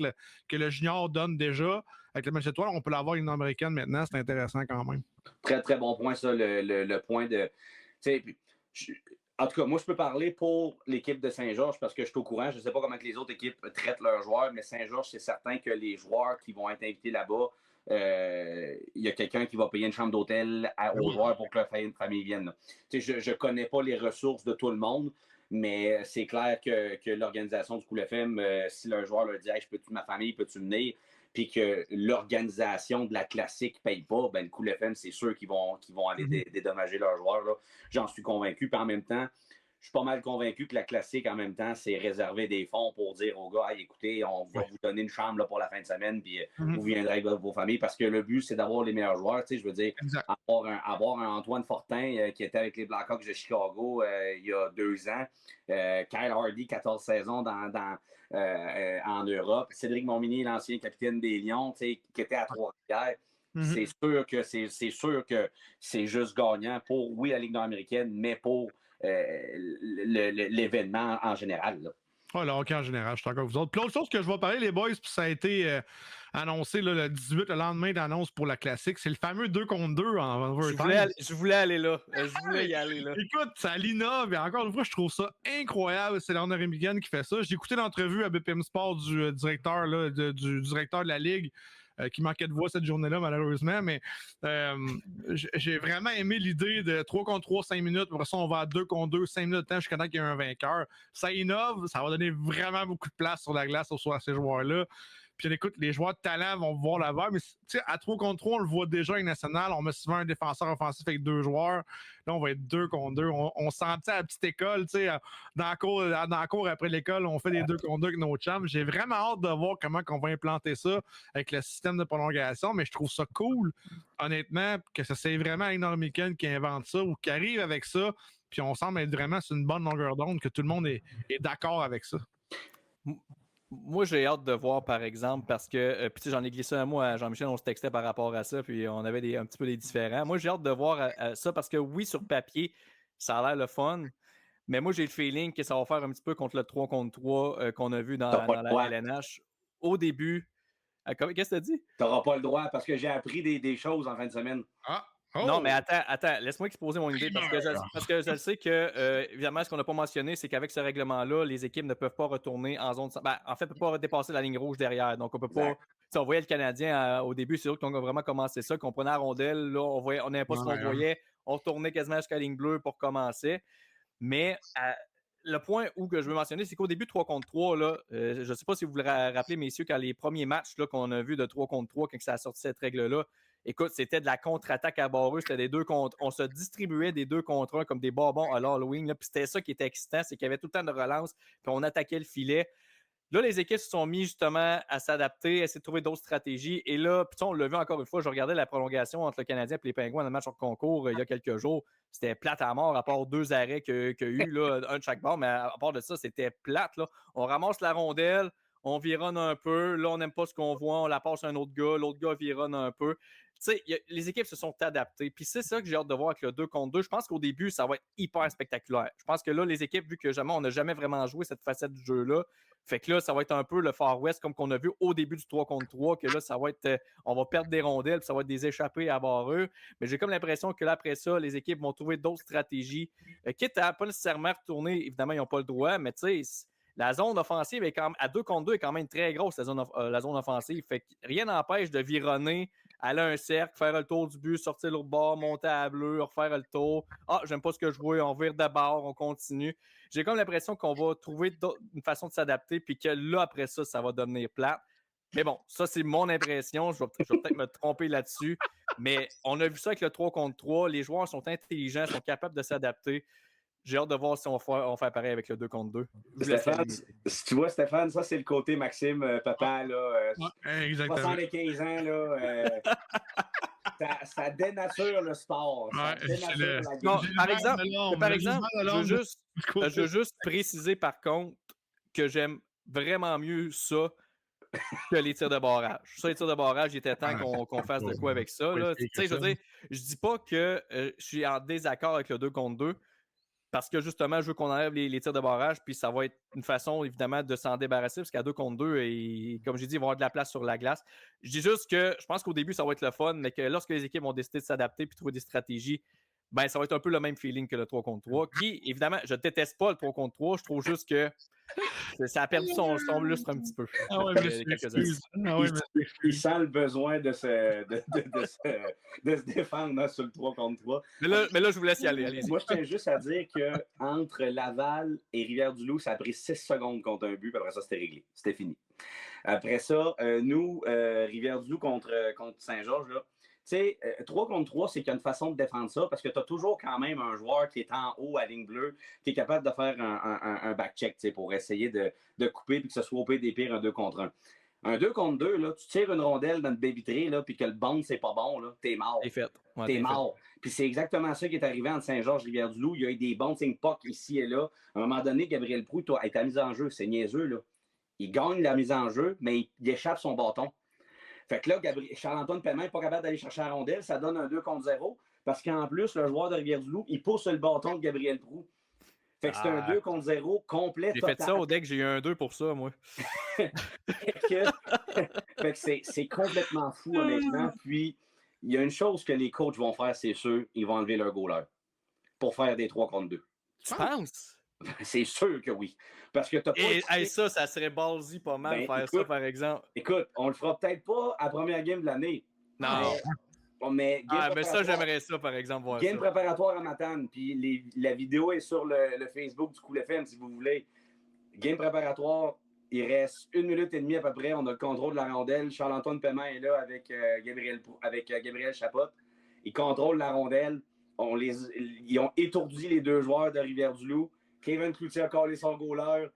que le junior donne déjà. Avec le match étoile, on peut l'avoir une américaine maintenant, c'est intéressant quand même. Très, très bon point, ça, le point de. En tout cas, moi, je peux parler pour l'équipe de Saint-Georges parce que je suis au courant. Je ne sais pas comment les autres équipes traitent leurs joueurs, mais Saint-Georges, c'est certain que les joueurs qui vont être invités là-bas, il y a quelqu'un qui va payer une chambre d'hôtel aux joueurs pour que leur famille vienne. Je ne connais pas les ressources de tout le monde, mais c'est clair que l'organisation du Cool FM, si leur joueur leur dit hey, « Ma famille, peux-tu venir? » puis que l'organisation de la classique ne paye pas, ben, le Cool FM, c'est sûr qu'ils vont aller dédommager leurs joueurs. Là. J'en suis convaincu. Puis en même temps, je suis pas mal convaincu que la classique, en même temps, c'est réserver des fonds pour dire aux gars, hey, écoutez, on va vous donner une chambre là, pour la fin de semaine, puis vous viendrez avec vos familles, parce que le but, c'est d'avoir les meilleurs joueurs. Je veux dire, avoir un Antoine Fortin qui était avec les Blackhawks de Chicago il y a 2 ans, Kyle Hardy, 14 saisons en Europe, Cédric Montminier, l'ancien capitaine des Lions, qui était à Trois-Rivières. C'est sûr que c'est juste gagnant pour, oui, la Ligue nord-américaine, mais pour l'événement en général. Là. Ouais, le hockey en général, je suis d'accord avec vous autres. Puis l'autre chose que je vais parler, les boys, puis ça a été annoncé là, le 18, le lendemain d'annonce pour la classique, c'est le fameux 2 contre 2 en overtime. Je voulais aller là. Je voulais y aller là. Écoute, ça l'innove, et encore une fois, je trouve ça incroyable. C'est Leonard Remigan qui fait ça. J'ai écouté l'entrevue à BPM Sport du directeur de la Ligue. Qui manquait de voix cette journée-là, malheureusement, mais j'ai vraiment aimé l'idée de 3 contre 3, 5 minutes, après ça, on va à 2 contre 2, 5 minutes de temps jusqu'à temps qu'il y ait un vainqueur. Ça innove, ça va donner vraiment beaucoup de place sur la glace à ces joueurs-là. Puis écoute, les joueurs de talent vont voir la vague, mais à 3 contre 3, on le voit déjà en national. On met souvent un défenseur offensif avec 2 joueurs. Là, on va être 2 contre 2. On sentait à la petite école, dans la cour après l'école, on fait des 2 contre 2 avec nos chums. J'ai vraiment hâte de voir comment on va implanter ça avec le système de prolongation, mais je trouve ça cool, honnêtement, que c'est vraiment Leonard Remigan qui invente ça ou qui arrive avec ça. Puis on semble être vraiment sur une bonne longueur d'onde, que tout le monde est d'accord avec ça. Moi, j'ai hâte de voir, par exemple, parce que, puis j'en ai glissé un mot à Jean-Michel, on se textait par rapport à ça, puis on avait un petit peu des différents. Moi, j'ai hâte de voir ça parce que oui, sur papier, ça a l'air le fun, mais moi, j'ai le feeling que ça va faire un petit peu contre le 3 contre 3 qu'on a vu dans la LNH. Au début, qu'est-ce que tu as dit? Tu n'auras pas le droit parce que j'ai appris des choses en fin de semaine. Ah! Oh. Non, mais attends, laisse-moi exposer mon idée parce que je sais que, évidemment, ce qu'on n'a pas mentionné, c'est qu'avec ce règlement-là, les équipes ne peuvent pas retourner en zone. En fait, ne peuvent pas dépasser la ligne rouge derrière. Donc, on peut pas. On voyait le Canadien au début, c'est sûr qu'on a vraiment commencé ça, qu'on prenait la rondelle, là, on n'avait pas ce qu'on voyait, on retournait quasiment jusqu'à la ligne bleue pour commencer. Mais le point où que je veux mentionner, c'est qu'au début, 3 contre 3, là, je ne sais pas si vous vous rappelez, messieurs, quand les premiers matchs là, qu'on a vus de 3 contre 3, quand ça a sorti cette règle-là, écoute, c'était de la contre-attaque à barreux, c'était des 2 contre. On se distribuait des 2 contre 1 comme des bonbons à l'Halloween. Puis c'était ça qui était excitant, c'est qu'il y avait tout le temps de relance, puis on attaquait le filet. Là, les équipes se sont mis justement à s'adapter, à essayer de trouver d'autres stratégies. Et là, puis on l'a vu encore une fois, je regardais la prolongation entre le Canadien et les Pingouins dans le match hors concours il y a quelques jours. C'était plate à mort, à part 2 arrêts qu'il y a eu, là, un de chaque bord, mais à part de ça, c'était plate. Là. On ramasse la rondelle, on vironne un peu. Là, on n'aime pas ce qu'on voit, on la passe à un autre gars. L'autre gars vironne un peu. Tu sais, les équipes se sont adaptées. Puis c'est ça que j'ai hâte de voir avec le 2 contre 2. Je pense qu'au début, ça va être hyper spectaculaire. Je pense que là, les équipes, vu que jamais on n'a jamais vraiment joué cette facette du jeu-là, fait que là, ça va être un peu le Far West comme qu'on a vu au début du 3 contre 3, que là, ça va être, on va perdre des rondelles, puis ça va être des échappées à barreux. Mais j'ai comme l'impression que là, après ça, les équipes vont trouver d'autres stratégies. Quitte à pas nécessairement retourner, évidemment, ils n'ont pas le droit, mais tu sais, la zone offensive est quand même, à 2 contre 2 est quand même très grosse, la zone offensive. Fait que rien n'empêche de vironner, aller à un cercle, faire le tour du but, sortir l'autre bord, monter à la bleue, refaire le tour. Ah, j'aime pas ce que je vois, on vire de bord, on continue. J'ai comme l'impression qu'on va trouver une façon de s'adapter, puis que là, après ça, ça va devenir plate. Mais bon, ça, c'est mon impression. Je vais peut-être me tromper là-dessus. Mais on a vu ça avec le 3 contre 3. Les joueurs sont intelligents, sont capables de s'adapter. J'ai hâte de voir si on fait pareil avec le 2 contre 2. Stéphane, si tu vois, Stéphane, ça, c'est le côté Maxime, papa, là, 75 ans, là, ça dénature le sport. Ça dénature la game. Non, par exemple, je veux juste préciser, par contre, que j'aime vraiment mieux ça que les tirs de barrage. Ça, les tirs de barrage, il était temps qu'on fasse de quoi avec ça. Là. Je veux dire, je dis pas que je suis en désaccord avec le 2 contre 2, parce que justement, je veux qu'on enlève les tirs de barrage, puis ça va être une façon, évidemment, de s'en débarrasser, parce qu'à 2 contre 2, et comme j'ai dit, il va y avoir de la place sur la glace. Je dis juste que je pense qu'au début, ça va être le fun, mais que lorsque les équipes vont décider de s'adapter puis trouver des stratégies, ben ça va être un peu le même feeling que le 3 contre 3, qui, évidemment, je déteste pas le 3 contre 3, je trouve juste que ça a perdu son lustre un petit peu. Ah ouais, il y a monsieur, quelques années. excuse. Ah ouais, monsieur. Il sent le besoin de se défendre sur le 3 contre 3. Mais là, je vous laisse y aller, allez-y. Moi, je tiens juste à dire qu'entre Laval et Rivière-du-Loup, ça a pris 6 secondes contre un but, puis après ça, c'était réglé. C'était fini. Après ça, nous, Rivière-du-Loup contre Saint-Georges, là, tu sais, 3 contre 3, c'est qu'il y a une façon de défendre ça parce que tu as toujours quand même un joueur qui est en haut à ligne bleue, qui est capable de faire un back-check pour essayer de couper puis que ce soit au pire des pires un 2 contre 1. Un 2 contre 2, là, tu tires une rondelle dans le baby tree puis que le bounce, c'est pas bon, là, t'es mort. T'es fait. Ouais, t'es mort. Puis c'est exactement ça qui est arrivé entre Saint-Georges et Rivière-du-Loup. Il y a eu des bouncing pucks ici et là. À un moment donné, Gabriel Proulx est à mise en jeu. C'est niaiseux, là. Il gagne la mise en jeu, mais il échappe son bâton. Fait que là, Charles-Antoine Paiement n'est pas capable d'aller chercher la rondelle. Ça donne un 2 contre 0. Parce qu'en plus, le joueur de Rivière-du-Loup, il pousse le bâton de Gabriel Proulx. Fait que c'est un 2 contre 0 complet. J'ai fait ça au deck, j'ai eu un 2 pour ça, moi. Fait que c'est complètement fou, honnêtement. Puis, il y a une chose que les coachs vont faire, c'est sûr, ils vont enlever leur goaler pour faire des 3 contre 2. Tu penses? C'est sûr que oui. Parce que t'as pas... Et ça serait ballsy pas mal de faire ça, par exemple. Écoute, on le fera peut-être pas à la première game de l'année. Non. Mais ça, j'aimerais ça, par exemple, voir game préparatoire à Matane. Puis la vidéo est sur le Facebook du Cool FM, si vous voulez. Game préparatoire, il reste 1 minute et demie à peu près. On a le contrôle de la rondelle. Charles-Antoine Paiement est là avec Gabriel Chapotte. Il contrôle la rondelle. Ils ont étourdi les deux joueurs de Rivière-du-Loup. Kevin Cloutier a collé son goaler.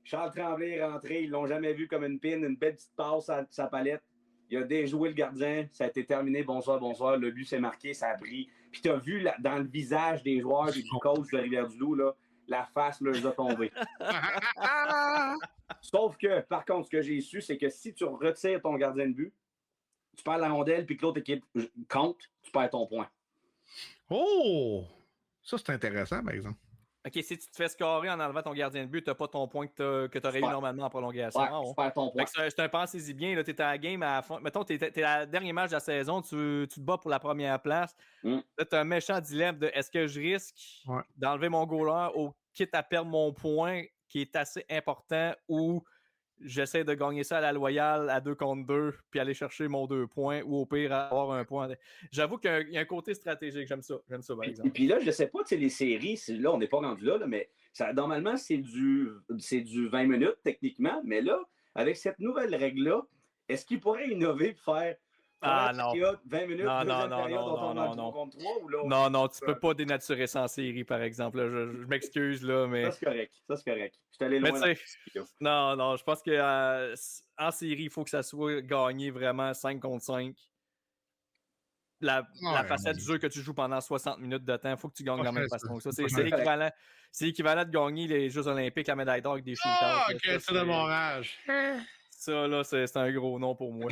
Charles Tremblay est rentré. Ils ne l'ont jamais vu comme une pin. Une belle petite passe à sa palette. Il a déjoué le gardien. Ça a été terminé. Bonsoir, bonsoir. Le but s'est marqué. Ça a pris. Puis tu as vu dans le visage des joueurs et du coach de Rivière-du-Loup, là, la face leur a tombé. Sauf que, par contre, ce que j'ai su, c'est que si tu retires ton gardien de but, tu perds la rondelle puis que l'autre équipe compte, tu perds ton point. Oh! Ça, c'est intéressant, par exemple. OK, si tu te fais scorer en enlevant ton gardien de but, tu n'as pas ton point que tu aurais eu normalement en prolongation. Ouais, tu perds ton point. C'est un pensez-y bien. Tu es à la game à la fin. Mettons, tu es à la dernier match de la saison, tu te bats pour la première place. Là, tu as un méchant dilemme de est-ce que je risque d'enlever mon goaler ou quitte à perdre mon point qui est assez important ou j'essaie de gagner ça à la loyale à 2 contre 2 puis aller chercher mon 2 points ou au pire avoir un point. J'avoue qu'il y a un côté stratégique. J'aime ça par exemple. Puis là, je sais pas, tu sais, les séries, là, on n'est pas rendu là, mais normalement, c'est du 20 minutes techniquement, mais là, avec cette nouvelle règle-là, est-ce qu'il pourrait innover et faire non. 20 minutes, non, tu peux pas dénaturer ça en série, par exemple. Là, je m'excuse, là, mais... Ça, c'est correct. Je suis allé loin. Non, je pense que en série, il faut que ça soit gagné vraiment 5 contre 5. La facette du jeu que tu joues pendant 60 minutes de temps, il faut que tu gagnes de la même façon. Ça, c'est l'équivalent de gagner les Jeux Olympiques, la médaille d'or avec des shootouts. C'est de mon âge. Ça, là, c'est un gros nom pour moi.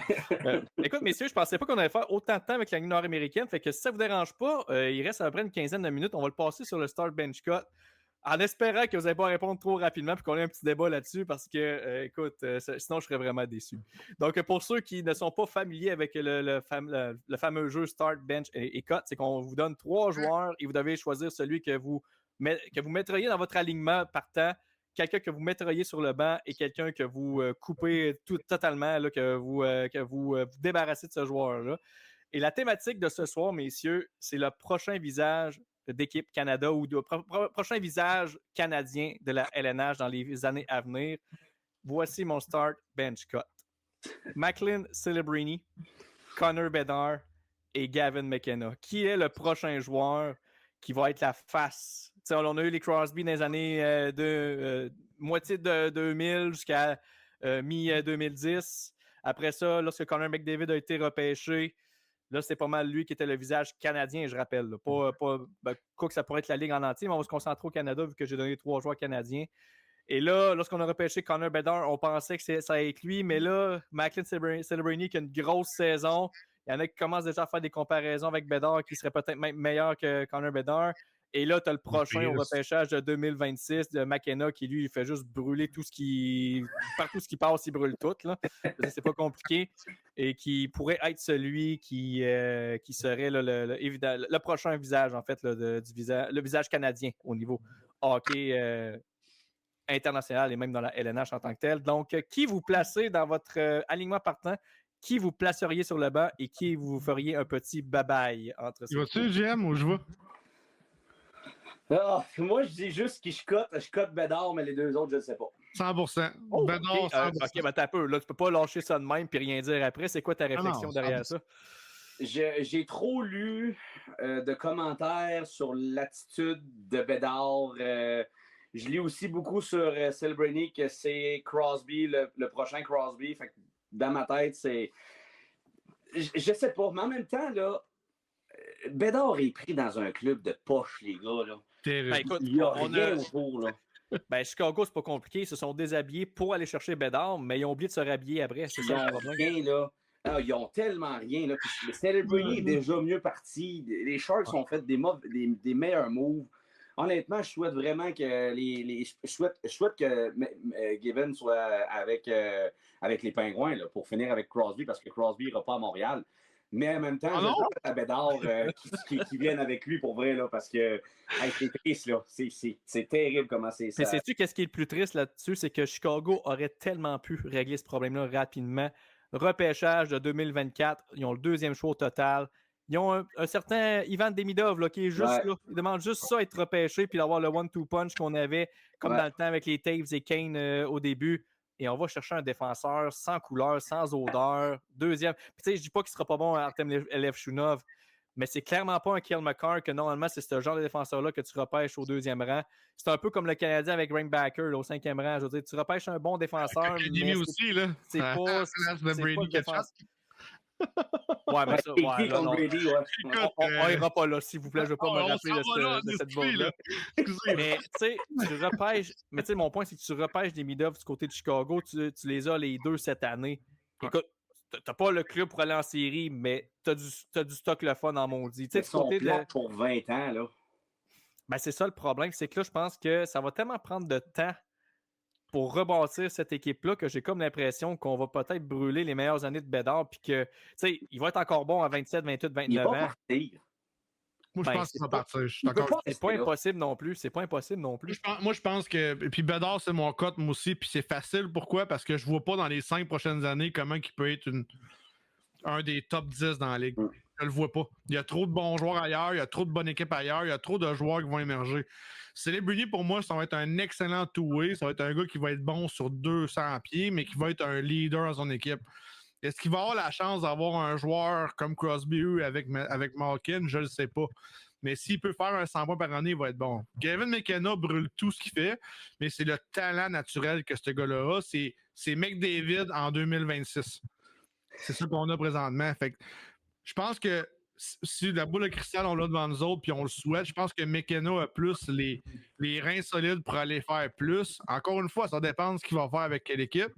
Écoute, messieurs, je pensais pas qu'on allait faire autant de temps avec la Ligue nord-américaine. Fait que si ça vous dérange pas, il reste à peu près une quinzaine de minutes. On va le passer sur le Start Bench Cut. En espérant que vous n'allez pas répondre trop rapidement et qu'on ait un petit débat là-dessus parce que, écoute, sinon je serais vraiment déçu. Donc, pour ceux qui ne sont pas familiers avec le fameux jeu Start, Bench et Cut, c'est qu'on vous donne 3 joueurs et vous devez choisir celui que vous mettriez dans votre alignement partant, quelqu'un que vous mettriez sur le banc et quelqu'un que vous coupez totalement, là, que vous débarrassez de ce joueur-là. Et la thématique de ce soir, messieurs, c'est le prochain visage d'équipe Canada ou prochain visage canadien de la LNH dans les années à venir. Voici mon start bench cut. Macklin Celebrini, Connor Bedard et Gavin McKenna. Qui est le prochain joueur qui va être la face? T'sais, on a eu les Crosby dans les années moitié de 2000 jusqu'à mi-2010. Après ça, lorsque Connor McDavid a été repêché, là, c'est pas mal lui qui était le visage canadien, je rappelle. Quoi que ça pourrait être la Ligue en entier, mais on va se concentrer au Canada vu que j'ai donné 3 joueurs canadiens. Et là, lorsqu'on a repêché Connor Bedard, on pensait que ça allait être lui, mais là, Macklin Celebrini qui a une grosse saison, il y en a qui commencent déjà à faire des comparaisons avec Bedard qui serait peut-être même meilleur que Connor Bedard. Et là, tu as le prochain au repêchage de 2026 de McKenna qui, lui, il fait juste brûler tout ce qui. Partout ce qui passe, il brûle tout. Là. C'est pas compliqué. Et qui pourrait être celui qui serait là, le prochain visage, en fait, là, le visage canadien au niveau hockey international et même dans la LNH en tant que tel. Donc, qui vous placez dans votre alignement partant? Qui vous placeriez sur le banc et qui vous feriez un petit bye-bye entre ces vas-tu, GM, ou je vais? Oh, moi, je dis juste qui je cote Bédard, mais les deux autres, je ne sais pas. 100%. Oh, Bédard, 100%. OK, ben t'as peu. Là, tu peux pas lâcher ça de même et rien dire après. C'est quoi ta réflexion derrière ça? J'ai trop lu de commentaires sur l'attitude de Bédard. Je lis aussi beaucoup sur Celebrini que c'est Crosby, le prochain Crosby. Fait que dans ma tête, c'est... Je sais pas, mais en même temps, là, Bédard est pris dans un club de poche, les gars, là. Ben, écoute, il y a rien autour, là. Ben, Chicago, c'est pas compliqué. Ils se sont déshabillés pour aller chercher Bédard, mais ils ont oublié de se rhabiller après. C'est ça le problème. Rien, là. Ah, ils ont tellement rien. Là. Puis, le Celebrini est déjà mieux parti. Les Sharks ont fait des meilleurs moves. Honnêtement, je souhaite vraiment que je souhaite que Given soit avec les Pingouins là, pour finir avec Crosby, parce que Crosby n'ira pas à Montréal. Mais en même temps, je souhaite à Bédard qui vienne avec lui pour vrai, là, parce que c'est triste, là. C'est terrible comment c'est ça. Mais sais-tu qu'est-ce qui est le plus triste là-dessus? C'est que Chicago aurait tellement pu régler ce problème-là rapidement. Repêchage de 2024, ils ont le deuxième choix au total. Ils ont un certain Ivan Demidov là, qui est juste là. Il demande juste ça, être repêché, puis d'avoir le one-two punch qu'on avait, comme dans le temps avec les Taves et Kane au début. Et on va chercher un défenseur sans couleur, sans odeur. Deuxième. Puis tu sais, je dis pas qu'il sera pas bon à Artem Levchunov, mais c'est clairement pas un Kiel McCarr que normalement, c'est ce genre de défenseur-là que tu repêches au deuxième rang. C'est un peu comme le Canadien avec Rainbacker là, au cinquième rang. Je veux dire, tu repêches un bon défenseur, mais aussi, là. C'est pas le défenseur. Ouais, mais ça, ouais, là, non. Brady, ouais. On ira pas là, s'il vous plaît. Je ne veux pas me rappeler de cette bourde-là. Mais tu sais, tu repêches. Mais tu sais, mon point, c'est que tu repêches des Midov du côté de Chicago. Tu les as les deux cette année. Écoute, t'as pas le club pour aller en série, mais t'as du stock le fun en maudit. Tu sais, côté pour 20 ans, là. Ben, c'est ça le problème. C'est que là, je pense que ça va tellement prendre de temps pour rebâtir cette équipe-là que j'ai comme l'impression qu'on va peut-être brûler les meilleures années de Bédard puis que, tu sais, il va être encore bon à 27, 28, 29 ans. Partir. Moi, je pense qu'il va partir. Je suis d'accord. C'est pas impossible non plus. C'est pas impossible non plus. Moi, je pense que... Puis Bédard, c'est mon cote, moi aussi, puis c'est facile. Pourquoi? Parce que je vois pas dans les 5 prochaines années comment il peut être un des top 10 dans la ligue. Je le vois pas. Il y a trop de bons joueurs ailleurs, il y a trop de bonnes équipes ailleurs, il y a trop de joueurs qui vont émerger. Celebrini, pour moi, ça va être un excellent two-way. Ça va être un gars qui va être bon sur 200 pieds, mais qui va être un leader dans son équipe. Est-ce qu'il va avoir la chance d'avoir un joueur comme Crosby avec Malkin? Je ne le sais pas. Mais s'il peut faire un 100 points par année, il va être bon. Gavin McKenna brûle tout ce qu'il fait, mais c'est le talent naturel que ce gars-là a. C'est McDavid en 2026. C'est ça qu'on a présentement. Fait que je pense que si la boule de cristal, on l'a devant nous autres puis on le souhaite, je pense que McKenna a plus les reins solides pour aller faire plus. Encore une fois, ça dépend de ce qu'il va faire avec quelle équipe.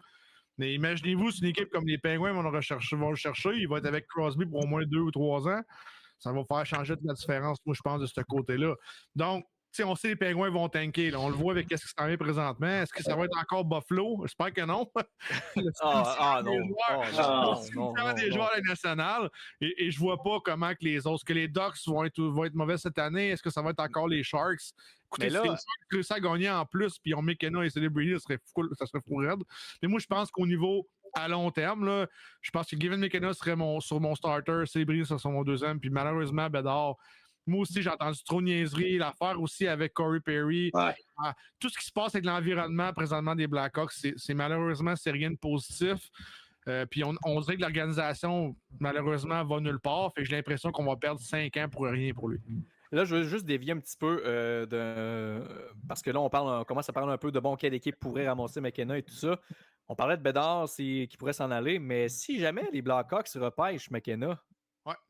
Mais imaginez-vous, c'est une équipe comme les Pingouins vont le chercher. Il va être avec Crosby pour au moins 2 ou 3 ans. Ça va faire changer toute la différence, moi, je pense, de ce côté-là. Donc, on sait que les Pingouins vont tanker. Là. On le voit avec ce qui s'en vient présentement. Est-ce que ça va être encore Buffalo? J'espère que non. Non. Des joueurs à la nationale. Et je vois pas comment que les autres. Est-ce que les Ducks vont être mauvais cette année? Est-ce que ça va être encore les Sharks? Écoutez, si les Sharks réussissent à gagner en plus, puis ils ont McKenna et Celebrini, ça serait fou raide. Mais moi, je pense qu'au niveau à long terme, là, je pense que Gavin McKenna serait sur mon starter, Celebrini sur mon deuxième, puis malheureusement, Bédard. Moi aussi, j'ai entendu trop de niaiseries. L'affaire aussi avec Corey Perry. Ouais. Tout ce qui se passe avec l'environnement présentement des Blackhawks, c'est malheureusement, c'est rien de positif. Puis on dirait que l'organisation, malheureusement, va nulle part. Fait que j'ai l'impression qu'on va perdre 5 ans pour rien pour lui. Là, je veux juste dévier un petit peu parce que là, on commence à parler un peu de quelle équipe pourrait ramasser McKenna et tout ça. On parlait de Bédard qui pourrait s'en aller, mais si jamais les Blackhawks repêchent McKenna,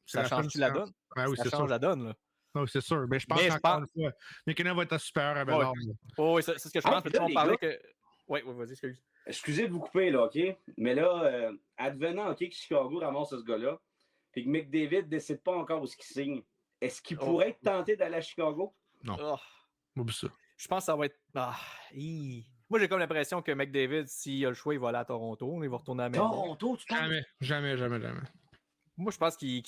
ça change-tu la donne? Ça change la donne, là. Non, c'est sûr. Mais je pense qu'encore une fois, McKenna va être supérieur à Bédard. Oui, c'est ce que je pense. Mais on parlait que... Oui, vas-y, excuse. Excusez de vous couper, là, OK? Mais là, advenant, OK, que Chicago ramasse ce gars-là, puis que McDavid ne décide pas encore où ce qu'il signe, est-ce qu'il pourrait être tenté d'aller à Chicago? Non. Oh, Oublie ça. je pense que ça va être. Moi, j'ai comme l'impression que McDavid, s'il a le choix, il va aller à Toronto. Il va retourner à la maison. Toronto, tu penses? Jamais. Moi, je pense qu'il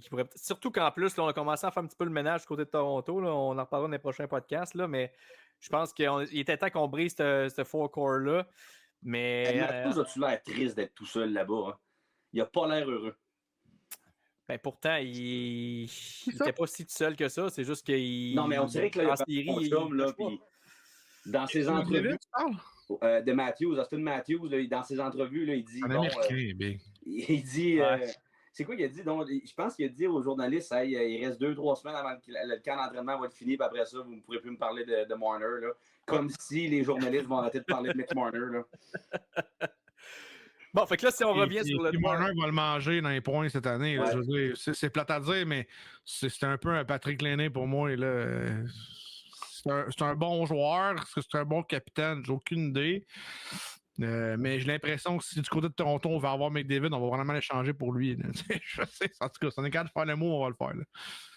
pourrait. Surtout qu'en plus, là, on a commencé à faire un petit peu le ménage du côté de Toronto. Là. On en reparlera dans les prochains podcasts. Là, mais je pense qu'il était temps qu'on brise ce four core-là. Mais. Matthews, as-tu l'air triste d'être tout seul là-bas? Hein? Il a pas l'air heureux. Ben pourtant, il n'était pas si tout seul que ça. C'est juste qu'il. Non, mais on dirait que là, en série, dans ses entrevues de Matthews, Austin Matthews, là, dans ses entrevues, là, il dit. Il dit. C'est quoi qu'il a dit? Donc, je pense qu'il a dit aux journalistes, hey, il reste 2-3 semaines avant que le camp d'entraînement va être fini, puis après ça, vous ne pourrez plus me parler de Marner. Là. Comme si les journalistes vont arrêter de parler de Mitch Marner. Là. Bon, fait que là, si on revient sur le. Marner va le manger dans les points cette année. Ouais. Là, je veux dire, c'est plate à dire, mais c'est un peu un Patrick Laine pour moi. Là. C'est un bon joueur, c'est un bon capitaine, j'ai aucune idée. Mais j'ai l'impression que si du côté de Toronto, on va avoir McDavid, on va vraiment l'échanger pour lui. Je sais, en tout cas, si on est capable de faire le mot, on va le faire. Là.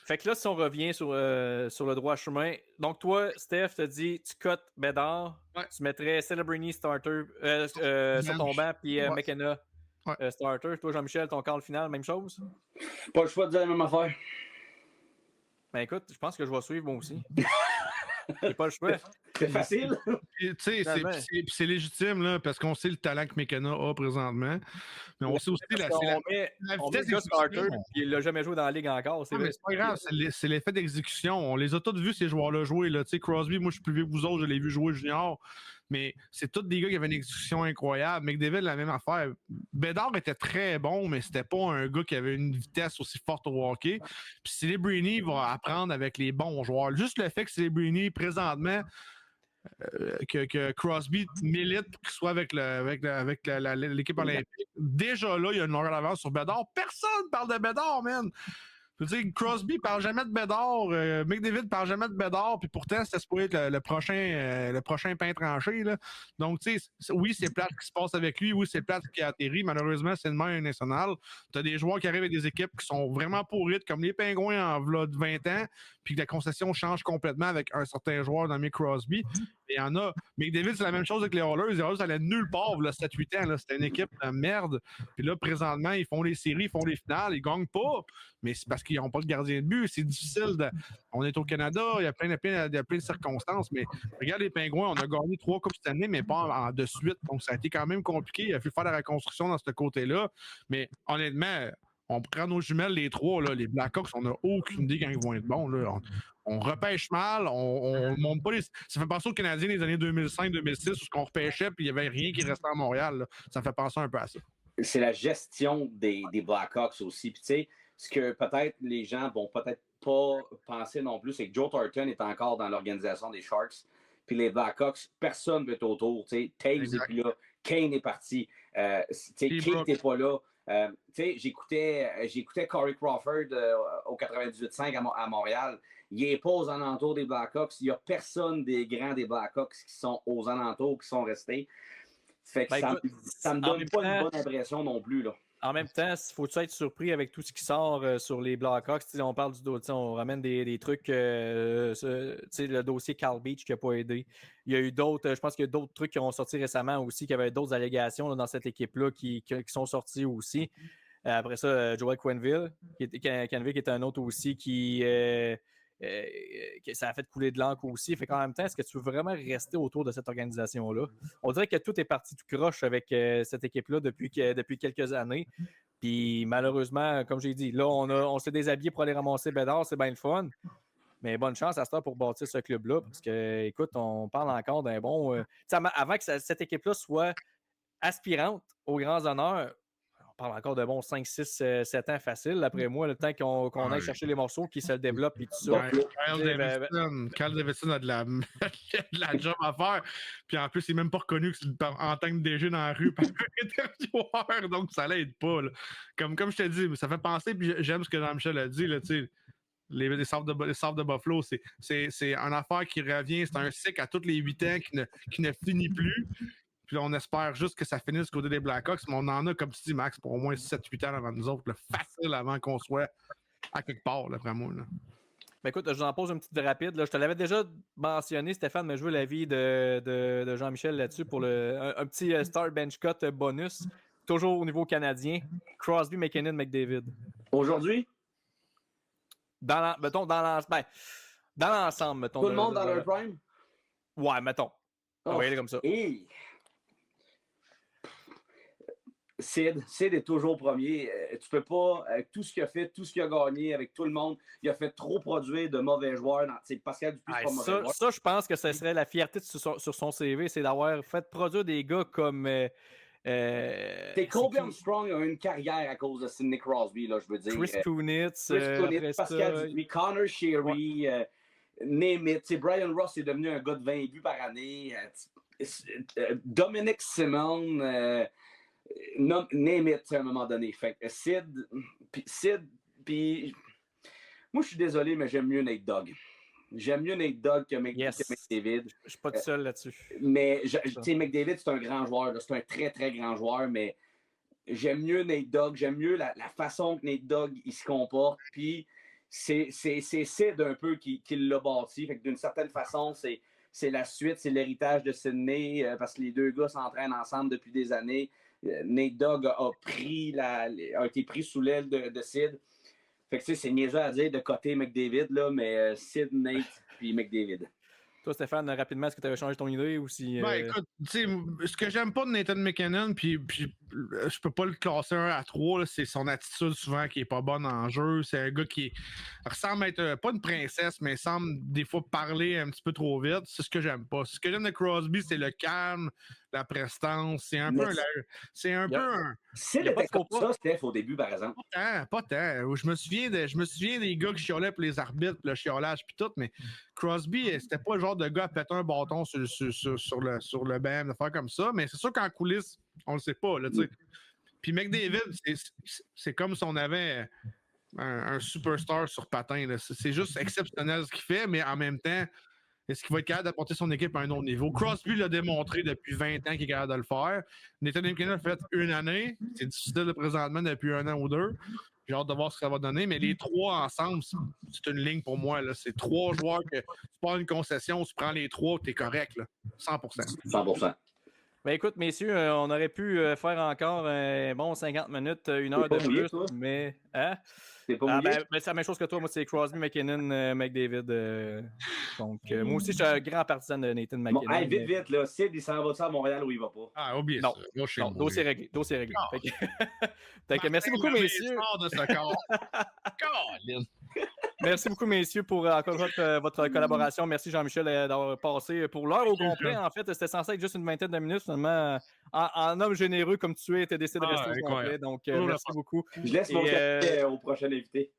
Fait que là, si on revient sur le droit chemin, donc toi, Steph, t'as dit tu cotes Bédard, tu mettrais Celebrini starter sur ton banc, puis McKenna starter. Toi, Jean-Michel, ton quart final, même chose? Pas le choix de dire la même affaire. Ben écoute, je pense que je vais suivre moi aussi. J'ai pas le choix. C'est facile. C'est légitime, là, parce qu'on sait le talent que McKenna a présentement. Mais on sait aussi la vitesse de starter, puis il l'a jamais joué dans la ligue encore. C'est pas grave, c'est l'effet d'exécution. On les a tous vus, ces joueurs-là, jouer. Là. Crosby, moi, je suis plus vieux que vous autres, je l'ai vu jouer junior. Mais c'est tous des gars qui avaient une exécution incroyable. McDavid, la même affaire. Bédard était très bon, mais c'était pas un gars qui avait une vitesse aussi forte au hockey. Puis Celebrini va apprendre avec les bons joueurs. Juste le fait que Celebrini, présentement, que Crosby milite pour qu'il soit avec l'équipe olympique. Déjà là, il y a une longueur d'avance sur Bédard. Personne parle de Bédard, man! Je veux dire, Crosby parle jamais de Bédard, McDavid parle jamais de Bédard, puis pourtant, c'était supposé être le prochain pain tranché. Là. Donc, tu sais, oui, c'est plate ce qui se passe avec lui, oui, c'est plate ce qui a atterri. Malheureusement, c'est le même national. Tu as des joueurs qui arrivent avec des équipes qui sont vraiment pourrites, comme les Pingouins en v'là 20 ans, puis que la concession change complètement avec un certain joueur dans Mick Crosby. Il y en a. McDavid, c'est la même chose avec les Oilers. Les Oilers, ça allait nulle part, 7-8 ans. C'était une équipe de merde. Puis là, présentement, ils font les séries, ils font les finales, ils gagnent pas. Mais c'est parce qu'ils n'ont pas de gardien de but. C'est difficile. On est au Canada, il y a plein de circonstances. Mais regarde les Pingouins, on a gagné 3 coupes cette année, mais pas de suite. Donc, ça a été quand même compliqué. Il a fallu faire la reconstruction dans ce côté-là. Mais honnêtement, on prend nos jumelles, les 3, là, les Blackhawks, on n'a aucune idée quand ils vont être bons. Là. On repêche mal, on monte pas les. Ça fait penser aux Canadiens des années 2005-2006 où on repêchait puis il n'y avait rien qui restait à Montréal. Là. Ça fait penser un peu à ça. C'est la gestion des Blackhawks aussi. Puis tu sais, ce que peut-être les gens vont peut-être pas penser non plus, c'est que Joe Thornton est encore dans l'organisation des Sharks. Puis les Blackhawks, personne ne veut être autour. Taves est plus là, Kane est parti. Kate n'est pas là. J'écoutais Corey Crawford au 98.5 à Montréal. Il n'est pas aux alentours des Blackhawks. Il n'y a personne des grands des Blackhawks qui sont aux alentours, qui sont restés. Fait que ça ne me donne pas une bonne impression non plus. Là. En même temps, il faut être surpris avec tout ce qui sort sur les Blackhawks. On parle on ramène des trucs, le dossier Carl Beach qui n'a pas aidé. Il y a eu d'autres, je pense qu'il y a d'autres trucs qui ont sorti récemment aussi, qu'il y avait d'autres allégations là, dans cette équipe-là qui sont sorties aussi. Après ça, Joel Quenneville, qui est un autre aussi qui ça a fait couler de l'encre aussi. Fait qu'en même temps, est-ce que tu veux vraiment rester autour de cette organisation-là? On dirait que tout est parti tout croche avec cette équipe-là depuis quelques années. Puis malheureusement, comme j'ai dit, là, on s'est déshabillé pour aller ramasser Bédard, c'est bien le fun. Mais bonne chance à ce temps pour bâtir ce club-là. Parce que, écoute, on parle encore d'un bon. Avant que cette équipe-là soit aspirante aux grands honneurs, on parle encore de bons 5, 6, 7 ans facile, d'après moi, le temps qu'on aille chercher les morceaux qui se développent et tout ça. Kyle Davidson a de la job à faire. Puis en plus, il n'est même pas reconnu en tant que DG dans la rue par un intervieweur. Donc, ça l'aide pas. Là. Comme je te dis, ça fait penser, puis j'aime ce que Jean-Michel a dit, là, les Sabres de Buffalo, c'est une affaire qui revient, c'est un cycle à tous les 8 ans qui ne finit plus. Puis on espère juste que ça finisse du côté des Blackhawks, mais on en a, comme tu dis, Max, pour au moins 7-8 ans avant nous autres, là, facile avant qu'on soit à quelque part, là, vraiment. Là. Ben écoute, je vous en pose une petite rapide. Là. Je te l'avais déjà mentionné, Stéphane, mais je veux l'avis de Jean-Michel là-dessus pour un petit Star Bench Cut bonus. Toujours au niveau canadien. Crosby, McKinnon, McDavid. Aujourd'hui, Mettons, dans l'ensemble, mettons. tout le monde dans leur prime? Ouais, mettons. On va y aller comme ça. Et... Sid est toujours premier. Tu peux pas, avec tout ce qu'il a fait, tout ce qu'il a gagné, avec tout le monde, il a fait trop produire de mauvais joueurs. Pascal Dupuis, c'est pas mauvais joueur. Ça, je pense que ce serait la fierté sur son CV, c'est d'avoir fait produire des gars comme... Colby Armstrong a une carrière à cause de Sidney Crosby, là, je veux dire. Chris Kunitz, Pascal Dupuis, Connor Sherry, name it. Brian Ross est devenu un gars de 20 buts par année. Dominic Simon... name it à un moment donné. Fait que Sid, puis moi je suis désolé, mais j'aime mieux Nate Dogg. J'aime mieux Nate Dogg que McDavid. Je suis pas tout seul là-dessus. Mais tu sais, McDavid, c'est un grand joueur. C'est un très, très grand joueur, mais j'aime mieux Nate Dogg. J'aime mieux la façon que Nate Dogg il se comporte. Puis c'est Sid un peu qui l'a bâti. Fait que d'une certaine façon, c'est la suite, c'est l'héritage de Sidney, parce que les deux gars s'entraînent ensemble depuis des années. Nate Dogg a été pris sous l'aile de Sid. Fait que c'est niaiseux à dire de côté McDavid, là, mais Sid, Nate, puis McDavid. Toi, Stéphane, rapidement, est-ce que tu avais changé ton idée ou si. Écoute, ce que j'aime pas de Nathan McKinnon, puis je peux pas le classer 1 à 3, c'est son attitude souvent qui est pas bonne en jeu. C'est un gars qui ressemble être pas une princesse, mais semble des fois parler un petit peu trop vite. C'est ce que j'aime pas. Ce que j'aime de Crosby, c'est le calme, la prestance. C'est un peu un. Sid était comme ça, Steph, au début, par exemple. Pas tant. Je me souviens des gars qui chiolaient pour les arbitres, le chiolage, puis tout, mais Crosby, c'était pas le genre de gars à péter un bâton sur le banc, de faire comme ça, mais c'est sûr qu'en coulisses, on le sait pas, là, tu sais. Puis McDavid, c'est comme si on avait un superstar sur patin, là. C'est juste exceptionnel ce qu'il fait, mais en même temps, est-ce qu'il va être capable d'apporter son équipe à un autre niveau? Crosby l'a démontré depuis 20 ans qu'il est capable de le faire. Nathan McKinnon a fait une année. C'est difficile présentement depuis 1 an ou 2. J'ai hâte de voir ce que ça va donner. Mais les trois ensemble, c'est une ligne pour moi. Là. C'est 3 joueurs que tu prends une concession, tu prends les 3, tu es correct. Là. 100%. 100%. Ben écoute, messieurs, on aurait pu faire encore un bon 50 minutes, 1 heure de plus, mais... Hein? C'est pas c'est la même chose que toi. Moi, c'est Crosby, McKinnon, McDavid. Donc, moi aussi, je suis un grand partisan de Nathan McKinnon. Bon, vite, là. Sid, il s'en va-tu à Montréal ou il va pas? Ah, oubliez ça. Non, dossier réglé. Fait que merci beaucoup, messieurs. Merci beaucoup, messieurs, pour encore votre collaboration. Merci, Jean-Michel, d'avoir passé pour l'heure au complet. En fait, c'était censé être juste une vingtaine de minutes. Finalement, en homme généreux comme tu es, tu as décidé de rester au complet. Donc, merci beaucoup. Je laisse mon café au prochain invité.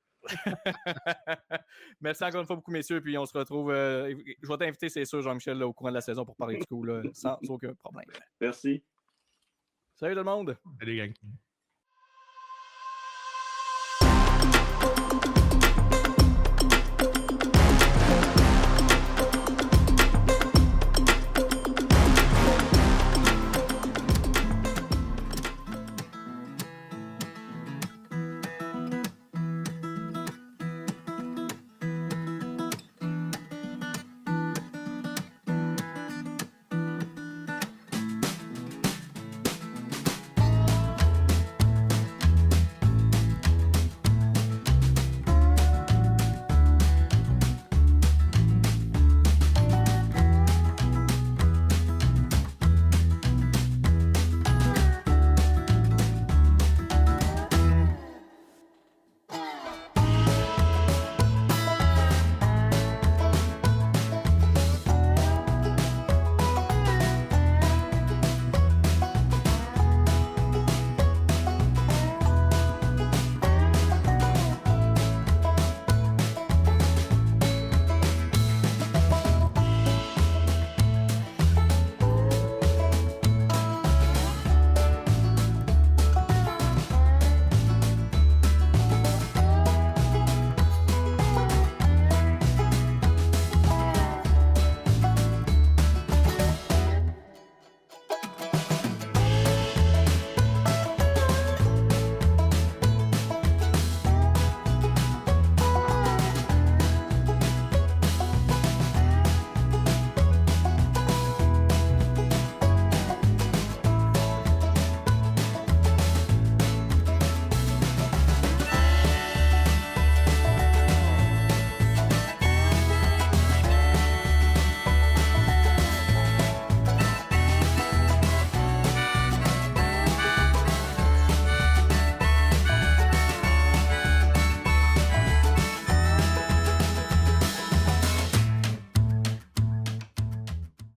Merci encore une fois beaucoup, messieurs. Puis on se retrouve. Je vais t'inviter, c'est sûr, Jean-Michel, au courant de la saison pour parler du coup, là, sans aucun problème. Merci. Salut tout le monde. Salut, gang.